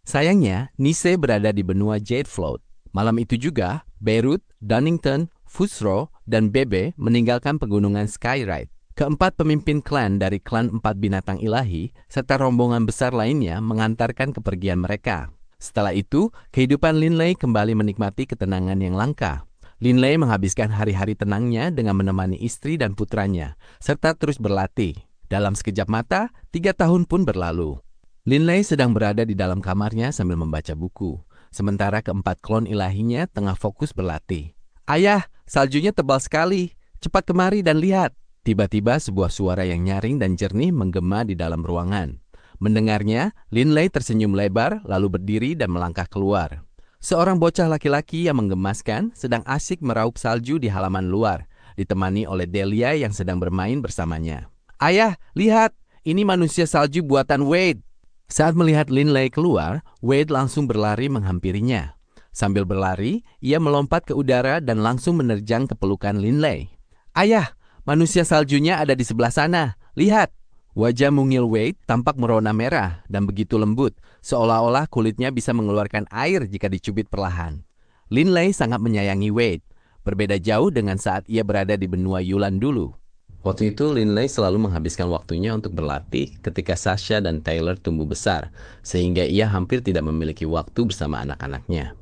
Sayangnya, Nise berada di benua Jade Float. Malam itu juga, Beirut, Dunnington, Fusro, dan Bebe meninggalkan pegunungan Skyride. Keempat pemimpin klan dari klan Empat Binatang Ilahi serta rombongan besar lainnya mengantarkan kepergian mereka. Setelah itu, kehidupan Linley kembali menikmati ketenangan yang langka. Linley menghabiskan hari-hari tenangnya dengan menemani istri dan putranya, serta terus berlatih. Dalam sekejap mata, 3 tahun pun berlalu. Linley sedang berada di dalam kamarnya sambil membaca buku, sementara keempat klon ilahinya tengah fokus berlatih. Ayah, saljunya tebal sekali. Cepat kemari dan lihat. Tiba-tiba sebuah suara yang nyaring dan jernih menggema di dalam ruangan. Mendengarnya, Linley tersenyum lebar lalu berdiri dan melangkah keluar. Seorang bocah laki-laki yang menggemaskan sedang asik meraup salju di halaman luar, ditemani oleh Delia yang sedang bermain bersamanya. Ayah, lihat, ini manusia salju buatan Wade. Saat melihat Linley keluar, Wade langsung berlari menghampirinya. Sambil berlari, ia melompat ke udara dan langsung menerjang ke pelukan Linley. Ayah, manusia saljunya ada di sebelah sana. Lihat. Wajah mungil Wade tampak merona merah dan begitu lembut, seolah-olah kulitnya bisa mengeluarkan air jika dicubit perlahan. Linley sangat menyayangi Wade, berbeda jauh dengan saat ia berada di benua Yulan dulu. Waktu itu Linley selalu menghabiskan waktunya untuk berlatih ketika Sasha dan Taylor tumbuh besar, sehingga ia hampir tidak memiliki waktu bersama anak-anaknya.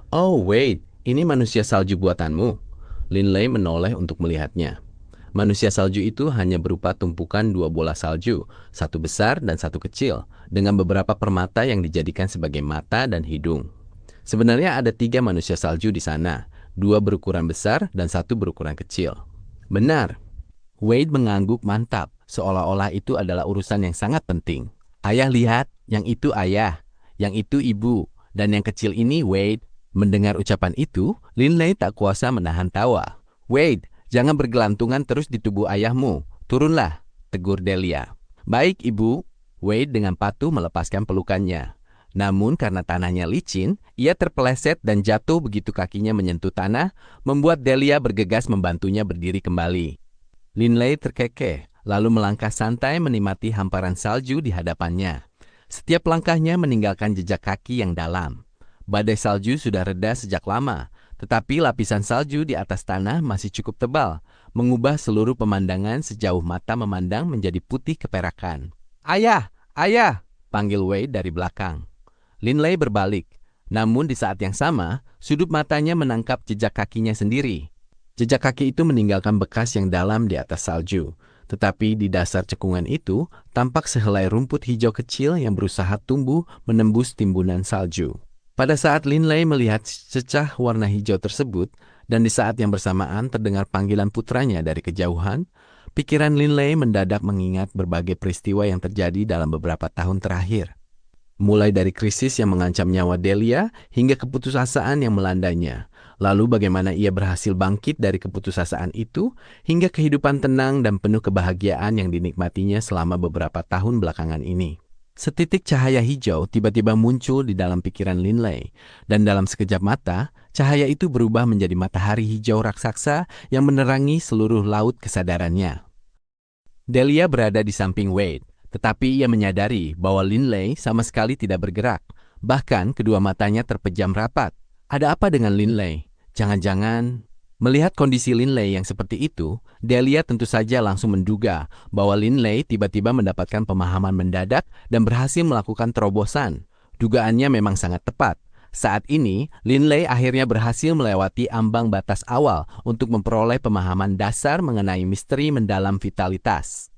Oh Wade, ini manusia salju buatanmu. Linley menoleh untuk melihatnya. Manusia salju itu hanya berupa tumpukan 2 bola salju, satu besar dan satu kecil, dengan beberapa permata yang dijadikan sebagai mata dan hidung. Sebenarnya ada 3 manusia salju di sana, 2 berukuran besar dan 1 berukuran kecil. Benar. Wade mengangguk mantap, seolah-olah itu adalah urusan yang sangat penting. Ayah lihat, yang itu ayah, yang itu ibu, dan yang kecil ini Wade. Mendengar ucapan itu, Linley tak kuasa menahan tawa. Wade, jangan bergelantungan terus di tubuh ayahmu. Turunlah, tegur Delia. Baik, ibu. Wade dengan patuh melepaskan pelukannya. Namun karena tanahnya licin, ia terpeleset dan jatuh begitu kakinya menyentuh tanah, membuat Delia bergegas membantunya berdiri kembali. Linley terkekeh, lalu melangkah santai menikmati hamparan salju di hadapannya. Setiap langkahnya meninggalkan jejak kaki yang dalam. Badai salju sudah reda sejak lama, tetapi lapisan salju di atas tanah masih cukup tebal, mengubah seluruh pemandangan sejauh mata memandang menjadi putih keperakan. "Ayah! Ayah!" panggil Wade dari belakang. Linley berbalik, namun di saat yang sama, sudut matanya menangkap jejak kakinya sendiri. Jejak kaki itu meninggalkan bekas yang dalam di atas salju, tetapi di dasar cekungan itu tampak sehelai rumput hijau kecil yang berusaha tumbuh menembus timbunan salju. Pada saat Linley melihat cecah warna hijau tersebut, dan di saat yang bersamaan terdengar panggilan putranya dari kejauhan, pikiran Linley mendadak mengingat berbagai peristiwa yang terjadi dalam beberapa tahun terakhir. Mulai dari krisis yang mengancam nyawa Delia hingga keputusasaan yang melandanya. Lalu bagaimana ia berhasil bangkit dari keputusasaan itu hingga kehidupan tenang dan penuh kebahagiaan yang dinikmatinya selama beberapa tahun belakangan ini. Setitik cahaya hijau tiba-tiba muncul di dalam pikiran Linley, dan dalam sekejap mata, cahaya itu berubah menjadi matahari hijau raksasa yang menerangi seluruh laut kesadarannya. Delia berada di samping Wade, tetapi ia menyadari bahwa Linley sama sekali tidak bergerak. Bahkan kedua matanya terpejam rapat. Ada apa dengan Linley? Jangan-jangan... Melihat kondisi Linley yang seperti itu, Delia tentu saja langsung menduga bahwa Linley tiba-tiba mendapatkan pemahaman mendadak dan berhasil melakukan terobosan. Dugaannya memang sangat tepat. Saat ini, Linley akhirnya berhasil melewati ambang batas awal untuk memperoleh pemahaman dasar mengenai misteri mendalam vitalitas.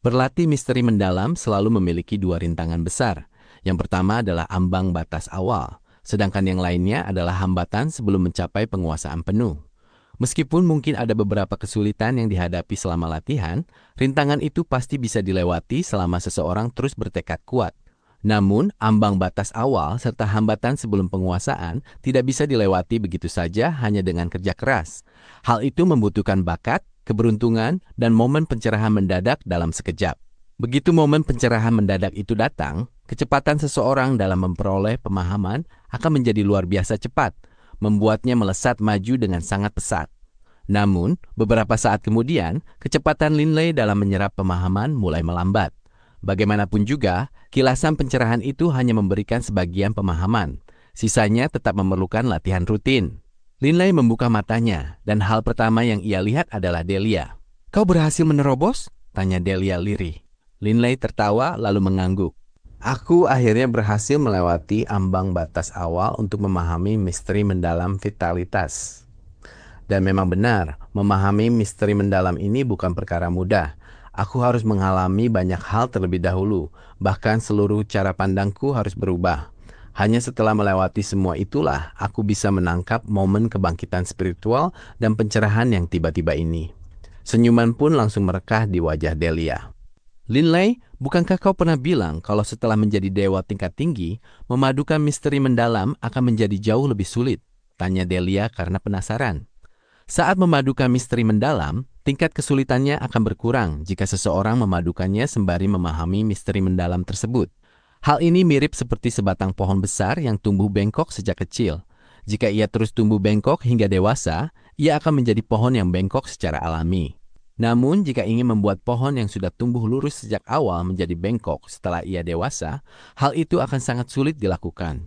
Berlatih misteri mendalam selalu memiliki dua rintangan besar. Yang pertama adalah ambang batas awal, sedangkan yang lainnya adalah hambatan sebelum mencapai penguasaan penuh. Meskipun mungkin ada beberapa kesulitan yang dihadapi selama latihan, rintangan itu pasti bisa dilewati selama seseorang terus bertekad kuat. Namun, ambang batas awal serta hambatan sebelum penguasaan tidak bisa dilewati begitu saja hanya dengan kerja keras. Hal itu membutuhkan bakat, keberuntungan, dan momen pencerahan mendadak dalam sekejap. Begitu momen pencerahan mendadak itu datang, kecepatan seseorang dalam memperoleh pemahaman akan menjadi luar biasa cepat, membuatnya melesat maju dengan sangat pesat. Namun, beberapa saat kemudian, kecepatan Linley dalam menyerap pemahaman mulai melambat. Bagaimanapun juga, kilasan pencerahan itu hanya memberikan sebagian pemahaman. Sisanya tetap memerlukan latihan rutin. Linley membuka matanya, dan hal pertama yang ia lihat adalah Delia. "Kau berhasil menerobos?" tanya Delia lirih. Linley tertawa lalu mengangguk. "Aku akhirnya berhasil melewati ambang batas awal untuk memahami misteri mendalam vitalitas." Dan memang benar, memahami misteri mendalam ini bukan perkara mudah. Aku harus mengalami banyak hal terlebih dahulu, bahkan seluruh cara pandangku harus berubah. Hanya setelah melewati semua itulah, aku bisa menangkap momen kebangkitan spiritual dan pencerahan yang tiba-tiba ini. Senyuman pun langsung merekah di wajah Delia. "Linley, bukankah kau pernah bilang kalau setelah menjadi dewa tingkat tinggi, memadukan misteri mendalam akan menjadi jauh lebih sulit?" tanya Delia karena penasaran. Saat memadukan misteri mendalam, tingkat kesulitannya akan berkurang jika seseorang memadukannya sembari memahami misteri mendalam tersebut. Hal ini mirip seperti sebatang pohon besar yang tumbuh bengkok sejak kecil. Jika ia terus tumbuh bengkok hingga dewasa, ia akan menjadi pohon yang bengkok secara alami. Namun, jika ingin membuat pohon yang sudah tumbuh lurus sejak awal menjadi bengkok setelah ia dewasa, hal itu akan sangat sulit dilakukan.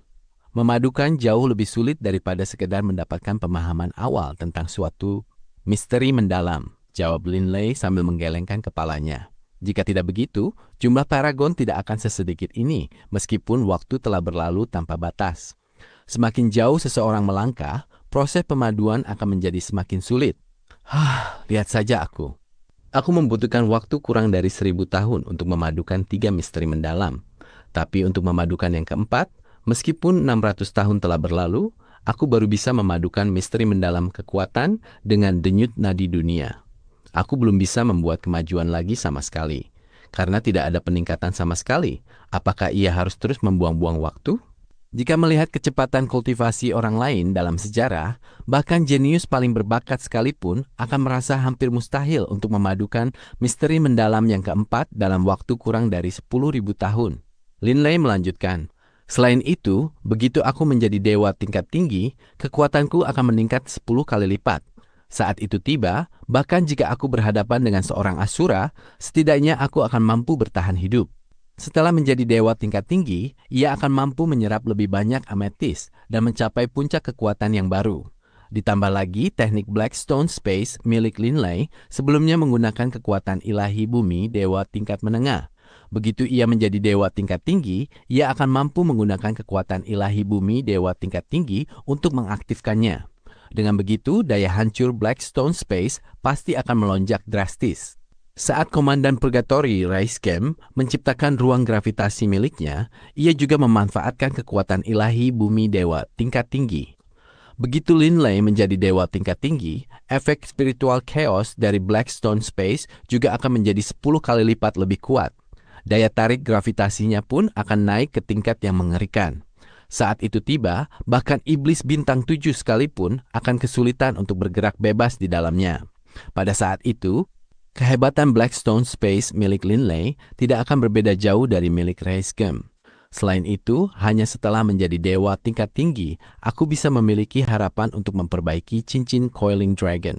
Memadukan jauh lebih sulit daripada sekedar mendapatkan pemahaman awal tentang suatu misteri mendalam, jawab Linley sambil menggelengkan kepalanya. Jika tidak begitu, jumlah paragon tidak akan sesedikit ini, meskipun waktu telah berlalu tanpa batas. Semakin jauh seseorang melangkah, proses pemaduan akan menjadi semakin sulit. Lihat saja aku. Aku membutuhkan waktu kurang dari 1000 tahun untuk memadukan 3 misteri mendalam. Tapi untuk memadukan yang keempat, meskipun 600 tahun telah berlalu, aku baru bisa memadukan misteri mendalam kekuatan dengan denyut nadi dunia. Aku belum bisa membuat kemajuan lagi sama sekali. Karena tidak ada peningkatan sama sekali, apakah ia harus terus membuang-buang waktu? Jika melihat kecepatan kultivasi orang lain dalam sejarah, bahkan jenius paling berbakat sekalipun akan merasa hampir mustahil untuk memadukan misteri mendalam yang keempat dalam waktu kurang dari 10.000 tahun. Linley melanjutkan, "Selain itu, begitu aku menjadi dewa tingkat tinggi, kekuatanku akan meningkat 10 kali lipat. Saat itu tiba, bahkan jika aku berhadapan dengan seorang asura, setidaknya aku akan mampu bertahan hidup." Setelah menjadi dewa tingkat tinggi, ia akan mampu menyerap lebih banyak ametis dan mencapai puncak kekuatan yang baru. Ditambah lagi teknik Blackstone Space milik Linley sebelumnya menggunakan kekuatan ilahi bumi dewa tingkat menengah. Begitu ia menjadi dewa tingkat tinggi, ia akan mampu menggunakan kekuatan ilahi bumi dewa tingkat tinggi untuk mengaktifkannya. Dengan begitu, daya hancur Blackstone Space pasti akan melonjak drastis. Saat Komandan Purgatory Raiskem menciptakan ruang gravitasi miliknya, ia juga memanfaatkan kekuatan ilahi bumi dewa tingkat tinggi. Begitu Linley menjadi dewa tingkat tinggi, efek spiritual chaos dari Blackstone Space juga akan menjadi 10 kali lipat lebih kuat. Daya tarik gravitasinya pun akan naik ke tingkat yang mengerikan. Saat itu tiba, bahkan iblis bintang 7 sekalipun akan kesulitan untuk bergerak bebas di dalamnya. Pada saat itu, kehebatan Blackstone Space milik Linley tidak akan berbeda jauh dari milik Raiskem. Selain itu, hanya setelah menjadi dewa tingkat tinggi, aku bisa memiliki harapan untuk memperbaiki cincin Coiling Dragon.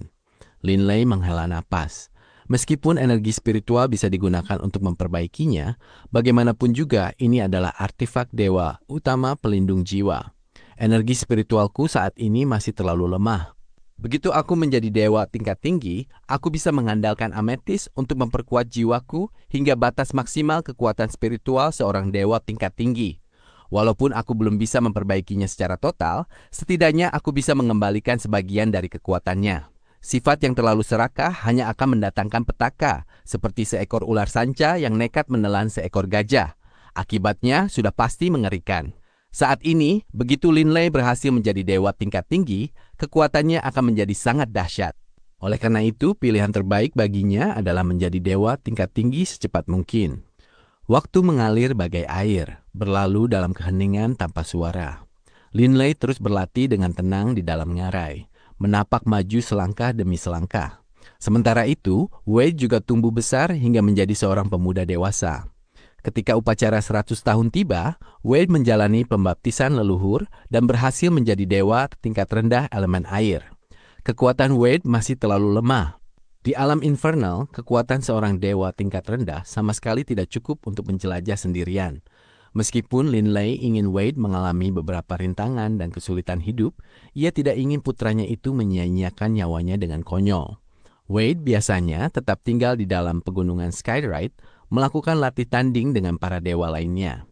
Linley menghela napas. Meskipun energi spiritual bisa digunakan untuk memperbaikinya, bagaimanapun juga ini adalah artefak dewa utama pelindung jiwa. Energi spiritualku saat ini masih terlalu lemah. Begitu aku menjadi dewa tingkat tinggi, aku bisa mengandalkan ametis untuk memperkuat jiwaku hingga batas maksimal kekuatan spiritual seorang dewa tingkat tinggi. Walaupun aku belum bisa memperbaikinya secara total, setidaknya aku bisa mengembalikan sebagian dari kekuatannya. Sifat yang terlalu serakah hanya akan mendatangkan petaka, seperti seekor ular sanca yang nekat menelan seekor gajah. Akibatnya sudah pasti mengerikan. Saat ini, begitu Linley berhasil menjadi dewa tingkat tinggi, kekuatannya akan menjadi sangat dahsyat. Oleh karena itu, pilihan terbaik baginya adalah menjadi dewa tingkat tinggi secepat mungkin. Waktu mengalir bagai air, berlalu dalam keheningan tanpa suara. Linley terus berlatih dengan tenang di dalam ngarai, menapak maju selangkah demi selangkah. Sementara itu, Wade juga tumbuh besar hingga menjadi seorang pemuda dewasa. Ketika upacara 100 tahun tiba, Wade menjalani pembaptisan leluhur dan berhasil menjadi dewa tingkat rendah elemen air. Kekuatan Wade masih terlalu lemah. Di alam infernal, kekuatan seorang dewa tingkat rendah sama sekali tidak cukup untuk menjelajah sendirian. Meskipun Linley ingin Wade mengalami beberapa rintangan dan kesulitan hidup, ia tidak ingin putranya itu menyia-nyiakan nyawanya dengan konyol. Wade biasanya tetap tinggal di dalam pegunungan Skyride, melakukan latih tanding dengan para dewa lainnya.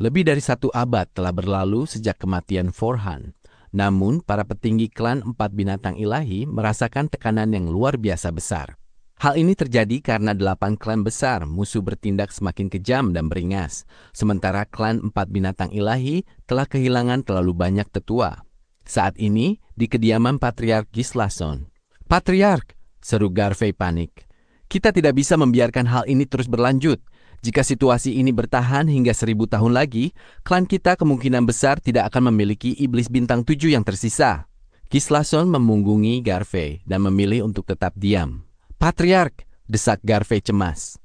Lebih dari 1 abad telah berlalu sejak kematian Forhan. Namun, para petinggi klan 4 binatang ilahi merasakan tekanan yang luar biasa besar. Hal ini terjadi karena 8 klan besar musuh bertindak semakin kejam dan beringas, sementara klan 4 binatang ilahi telah kehilangan terlalu banyak tetua. Saat ini, di kediaman Patriark Gislason. "Patriark!" seru Garvey panik. "Kita tidak bisa membiarkan hal ini terus berlanjut. Jika situasi ini bertahan hingga 1000 tahun lagi, klan kita kemungkinan besar tidak akan memiliki iblis bintang 7 yang tersisa." Gislason memunggungi Garvey dan memilih untuk tetap diam. "Patriark!" desak Garvey cemas.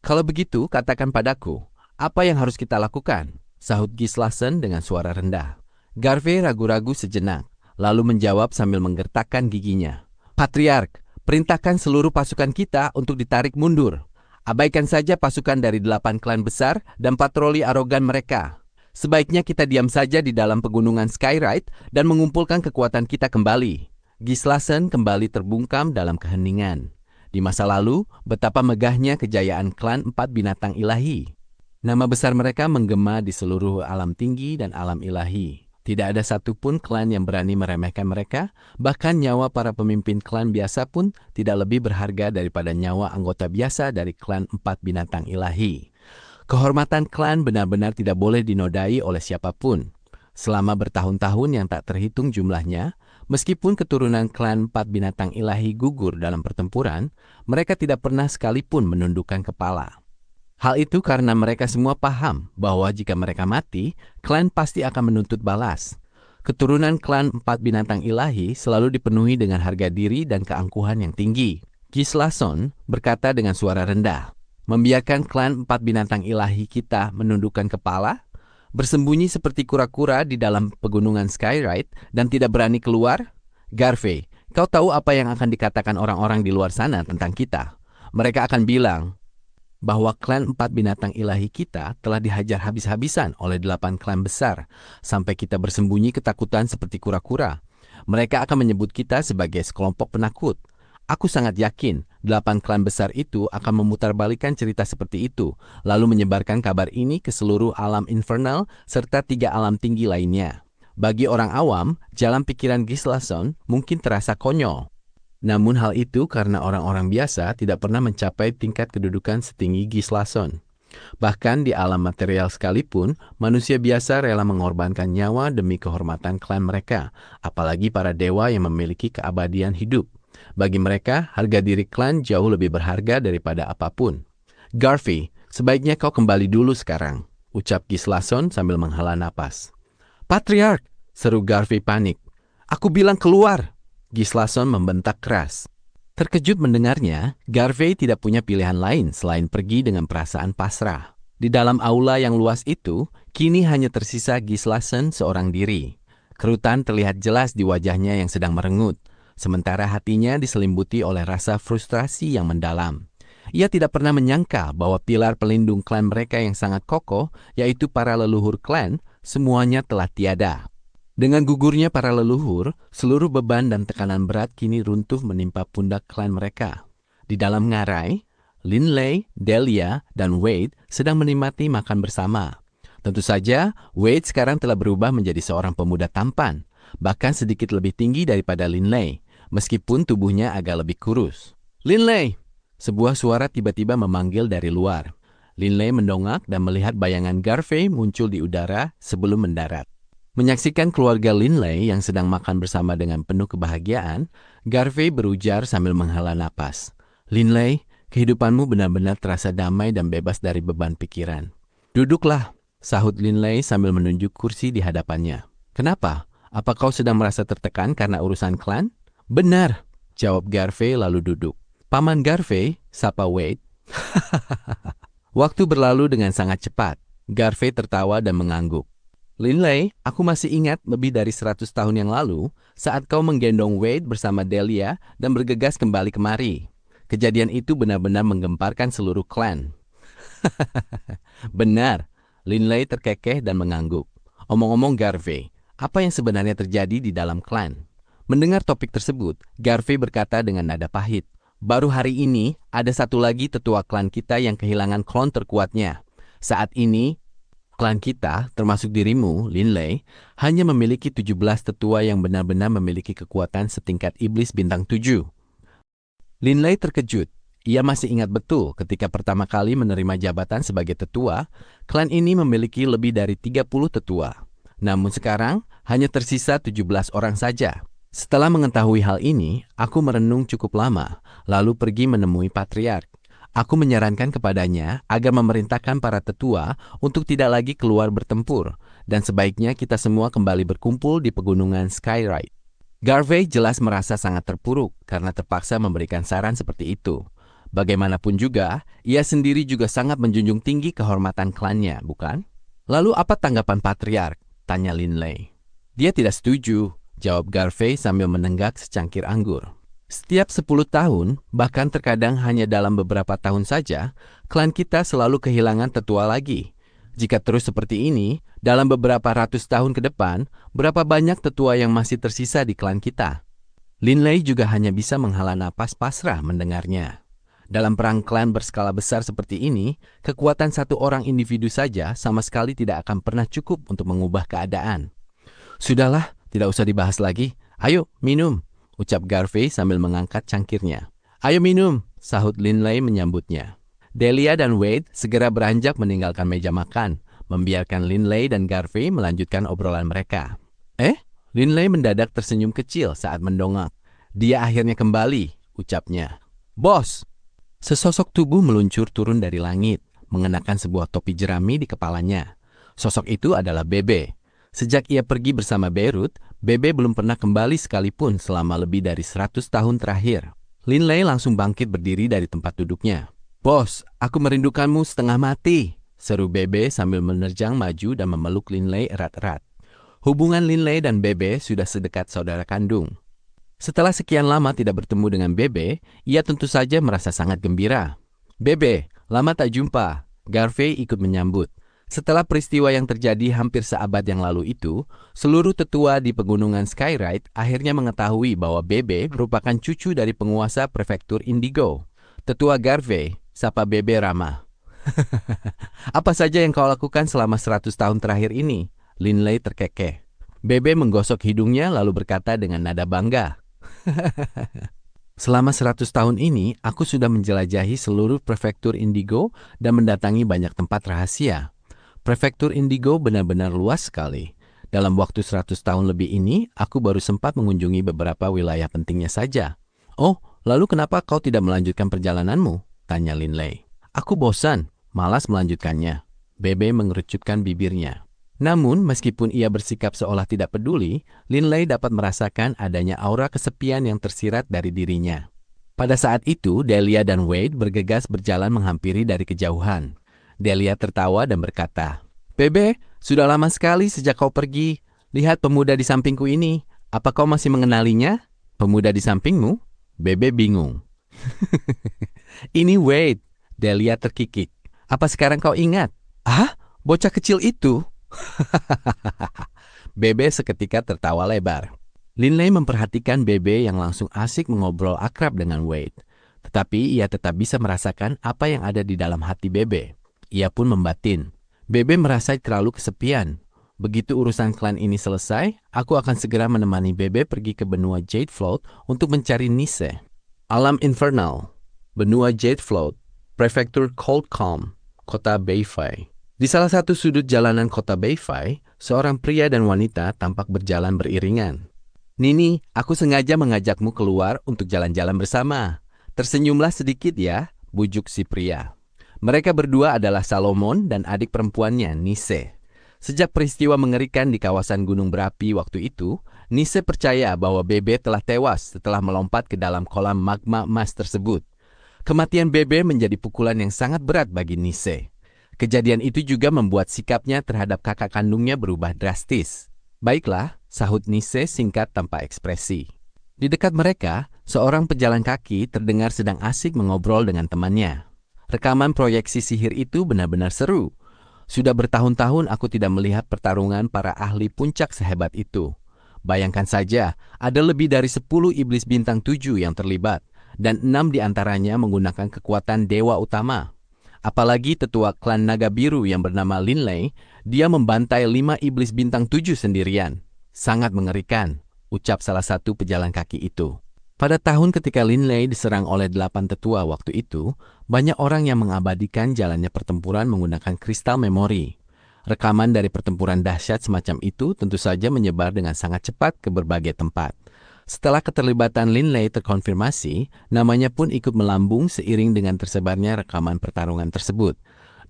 "Kalau begitu, katakan padaku, apa yang harus kita lakukan?" sahut Gislason dengan suara rendah. Garvey ragu-ragu sejenak, lalu menjawab sambil menggertakkan giginya. "Patriark, perintahkan seluruh pasukan kita untuk ditarik mundur. Abaikan saja pasukan dari 8 klan besar dan patroli arogan mereka. Sebaiknya kita diam saja di dalam pegunungan Skyride dan mengumpulkan kekuatan kita kembali." Gislason kembali terbungkam dalam keheningan. Di masa lalu, betapa megahnya kejayaan klan 4 binatang ilahi. Nama besar mereka menggema di seluruh alam tinggi dan alam ilahi. Tidak ada satupun klan yang berani meremehkan mereka, bahkan nyawa para pemimpin klan biasa pun tidak lebih berharga daripada nyawa anggota biasa dari klan 4 binatang ilahi. Kehormatan klan benar-benar tidak boleh dinodai oleh siapapun. Selama bertahun-tahun yang tak terhitung jumlahnya, meskipun keturunan klan 4 binatang ilahi gugur dalam pertempuran, mereka tidak pernah sekalipun menundukkan kepala. Hal itu karena mereka semua paham bahwa jika mereka mati, klan pasti akan menuntut balas. Keturunan klan 4 binatang ilahi selalu dipenuhi dengan harga diri dan keangkuhan yang tinggi. Gislason berkata dengan suara rendah, "Membiarkan klan 4 binatang ilahi kita menundukkan kepala? Bersembunyi seperti kura-kura di dalam pegunungan Skyride dan tidak berani keluar? Garvey, kau tahu apa yang akan dikatakan orang-orang di luar sana tentang kita? Mereka akan bilang, bahwa klan 4 binatang ilahi kita telah dihajar habis-habisan oleh 8 klan besar, sampai kita bersembunyi ketakutan seperti kura-kura. Mereka akan menyebut kita sebagai sekelompok penakut. Aku sangat yakin 8 klan besar itu akan memutarbalikkan cerita seperti itu, lalu menyebarkan kabar ini ke seluruh alam infernal serta 3 alam tinggi lainnya. Bagi orang awam, jalan pikiran Gislason mungkin terasa konyol. Namun hal itu karena orang-orang biasa tidak pernah mencapai tingkat kedudukan setinggi Gislason. Bahkan di alam material sekalipun, manusia biasa rela mengorbankan nyawa demi kehormatan klan mereka, apalagi para dewa yang memiliki keabadian hidup. Bagi mereka, harga diri klan jauh lebih berharga daripada apapun. "Garvey, sebaiknya kau kembali dulu sekarang," ucap Gislason sambil menghela napas. "Patriark!" seru Garvey panik. "Aku bilang keluar!" Gislason membentak keras. Terkejut mendengarnya, Garvey tidak punya pilihan lain selain pergi dengan perasaan pasrah. Di dalam aula yang luas itu, kini hanya tersisa Gislason seorang diri. Kerutan terlihat jelas di wajahnya yang sedang merengut, sementara hatinya diselimbuti oleh rasa frustrasi yang mendalam. Ia tidak pernah menyangka bahwa pilar pelindung klan mereka yang sangat kokoh, yaitu para leluhur klan, semuanya telah tiada. Dengan gugurnya para leluhur, seluruh beban dan tekanan berat kini runtuh menimpa pundak klan mereka. Di dalam ngarai, Linley, Delia, dan Wade sedang menikmati makan bersama. Tentu saja, Wade sekarang telah berubah menjadi seorang pemuda tampan, bahkan sedikit lebih tinggi daripada Linley, meskipun tubuhnya agak lebih kurus. "Linley!" Sebuah suara tiba-tiba memanggil dari luar. Linley mendongak dan melihat bayangan Garvey muncul di udara sebelum mendarat. Menyaksikan keluarga Linley yang sedang makan bersama dengan penuh kebahagiaan, Garvey berujar sambil menghela napas. "Linley, kehidupanmu benar-benar terasa damai dan bebas dari beban pikiran." "Duduklah," sahut Linley sambil menunjuk kursi di hadapannya. "Kenapa? Apa kau sedang merasa tertekan karena urusan klan?" "Benar," jawab Garvey lalu duduk. "Paman Garvey," sapa Wade. Waktu berlalu dengan sangat cepat. Garvey tertawa dan mengangguk. "Linley, aku masih ingat lebih dari 100 tahun yang lalu saat kau menggendong Wade bersama Delia dan bergegas kembali kemari. Kejadian itu benar-benar menggemparkan seluruh klan." "Benar," Linley terkekeh dan mengangguk. "Omong-omong Garvey, apa yang sebenarnya terjadi di dalam klan?" Mendengar topik tersebut, Garvey berkata dengan nada pahit, "Baru hari ini ada satu lagi tetua klan kita yang kehilangan klon terkuatnya. Saat ini, klan kita, termasuk dirimu, Linley, hanya memiliki 17 tetua yang benar-benar memiliki kekuatan setingkat iblis bintang 7. Linley terkejut. Ia masih ingat betul ketika pertama kali menerima jabatan sebagai tetua, klan ini memiliki lebih dari 30 tetua. Namun sekarang, hanya tersisa 17 orang saja. Setelah mengetahui hal ini, aku merenung cukup lama, lalu pergi menemui Patriark. Aku menyarankan kepadanya agar memerintahkan para tetua untuk tidak lagi keluar bertempur, dan sebaiknya kita semua kembali berkumpul di pegunungan Skyride. Garvey jelas merasa sangat terpuruk karena terpaksa memberikan saran seperti itu. Bagaimanapun juga, ia sendiri juga sangat menjunjung tinggi kehormatan klannya, bukan? "Lalu apa tanggapan Patriark?" tanya Linley. "Dia tidak setuju," jawab Garvey sambil menenggak secangkir anggur. "Setiap 10 tahun, bahkan terkadang hanya dalam beberapa tahun saja, klan kita selalu kehilangan tetua lagi. Jika terus seperti ini, dalam beberapa ratus tahun ke depan, berapa banyak tetua yang masih tersisa di klan kita?" Linley juga hanya bisa menghela napas pasrah mendengarnya. Dalam perang klan berskala besar seperti ini, kekuatan satu orang individu saja sama sekali tidak akan pernah cukup untuk mengubah keadaan. "Sudahlah, tidak usah dibahas lagi. Ayo, minum," ucap Garvey sambil mengangkat cangkirnya. "Ayo minum," sahut Linley menyambutnya. Delia dan Wade segera beranjak meninggalkan meja makan, membiarkan Linley dan Garvey melanjutkan obrolan mereka. Linley mendadak tersenyum kecil saat mendongak. "Dia akhirnya kembali," ucapnya. "Bos!" Sesosok tubuh meluncur turun dari langit, mengenakan sebuah topi jerami di kepalanya. Sosok itu adalah Bebe. Sejak ia pergi bersama Beirut, Bebe belum pernah kembali sekalipun selama lebih dari 100 tahun terakhir. Linley langsung bangkit berdiri dari tempat duduknya. "Bos, aku merindukanmu setengah mati," seru Bebe sambil menerjang maju dan memeluk Linley erat-erat. Hubungan Linley dan Bebe sudah sedekat saudara kandung. Setelah sekian lama tidak bertemu dengan Bebe, ia tentu saja merasa sangat gembira. "Bebe, Lama tak jumpa, Garvey ikut menyambut. Setelah peristiwa yang terjadi hampir seabad yang lalu itu, seluruh tetua di pegunungan Skyride akhirnya mengetahui bahwa Bebe merupakan cucu dari penguasa prefektur Indigo. Tetua Garvey, sapa Bebe ramah. Apa saja yang kau lakukan selama 100 tahun terakhir ini? Linley terkekeh. Bebe menggosok hidungnya lalu berkata dengan nada bangga. Selama 100 tahun ini, aku sudah menjelajahi seluruh prefektur Indigo dan mendatangi banyak tempat rahasia. Prefektur Indigo benar-benar luas sekali. Dalam waktu 100 tahun lebih ini, aku baru sempat mengunjungi beberapa wilayah pentingnya saja. Oh, lalu kenapa kau tidak melanjutkan perjalananmu? Tanya Linley. Aku bosan, malas melanjutkannya. Bebe mengerucutkan bibirnya. Namun, meskipun ia bersikap seolah tidak peduli, Linley dapat merasakan adanya aura kesepian yang tersirat dari dirinya. Pada saat itu, Delia dan Wade bergegas berjalan menghampiri dari kejauhan. Delia tertawa dan berkata, Bebe, sudah lama sekali sejak kau pergi. Lihat pemuda di sampingku ini. Apa kau masih mengenalinya? Pemuda di sampingmu? Bebe bingung. Ini Wade. Delia terkikik. Apa sekarang kau ingat? Ah, bocah kecil itu? Bebe seketika tertawa lebar. Linley memperhatikan Bebe yang langsung asik mengobrol akrab dengan Wade. Tetapi ia tetap bisa merasakan apa yang ada di dalam hati Bebe. Ia pun membatin. Bebe merasa terlalu kesepian. Begitu urusan klan ini selesai, aku akan segera menemani Bebe pergi ke benua Jade Float untuk mencari Nisse. Alam Infernal, benua Jade Float, prefektur Cold Calm, kota Bayfi. Di salah satu sudut jalanan kota Bayfi, seorang pria dan wanita tampak berjalan beriringan. Nini, aku sengaja mengajakmu keluar untuk jalan-jalan bersama. Tersenyumlah sedikit ya, bujuk si pria. Mereka berdua adalah Salomon dan adik perempuannya, Nisse. Sejak peristiwa mengerikan di kawasan gunung berapi waktu itu, Nisse percaya bahwa Bebe telah tewas setelah melompat ke dalam kolam magma emas tersebut. Kematian Bebe menjadi pukulan yang sangat berat bagi Nisse. Kejadian itu juga membuat sikapnya terhadap kakak kandungnya berubah drastis. Baiklah, sahut Nisse singkat tanpa ekspresi. Di dekat mereka, seorang pejalan kaki terdengar sedang asik mengobrol dengan temannya. Rekaman proyeksi sihir itu benar-benar seru. Sudah bertahun-tahun aku tidak melihat pertarungan para ahli puncak sehebat itu. Bayangkan saja, ada lebih dari 10 iblis bintang 7 yang terlibat, dan 6 diantaranya menggunakan kekuatan dewa utama. Apalagi tetua klan naga biru yang bernama Linley, dia membantai 5 iblis bintang 7 sendirian. Sangat mengerikan, ucap salah satu pejalan kaki itu. Pada tahun ketika Linley diserang oleh 8 tetua waktu itu, banyak orang yang mengabadikan jalannya pertempuran menggunakan kristal memori. Rekaman dari pertempuran dahsyat semacam itu tentu saja menyebar dengan sangat cepat ke berbagai tempat. Setelah keterlibatan Linley terkonfirmasi, namanya pun ikut melambung seiring dengan tersebarnya rekaman pertarungan tersebut.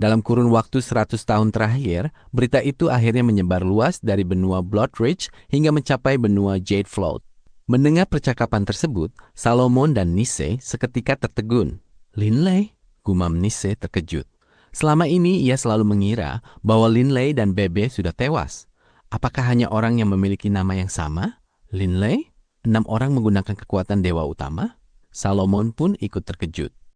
Dalam kurun waktu 100 tahun terakhir, berita itu akhirnya menyebar luas dari benua Blood Ridge hingga mencapai benua Jade Float. Mendengar percakapan tersebut, Salomon dan Nisse seketika tertegun. Linley? Gumam Nisse terkejut. Selama ini ia selalu mengira bahwa Linley dan Bebe sudah tewas. Apakah hanya orang yang memiliki nama yang sama? Linley? 6 orang menggunakan kekuatan dewa utama? Salomon pun ikut terkejut.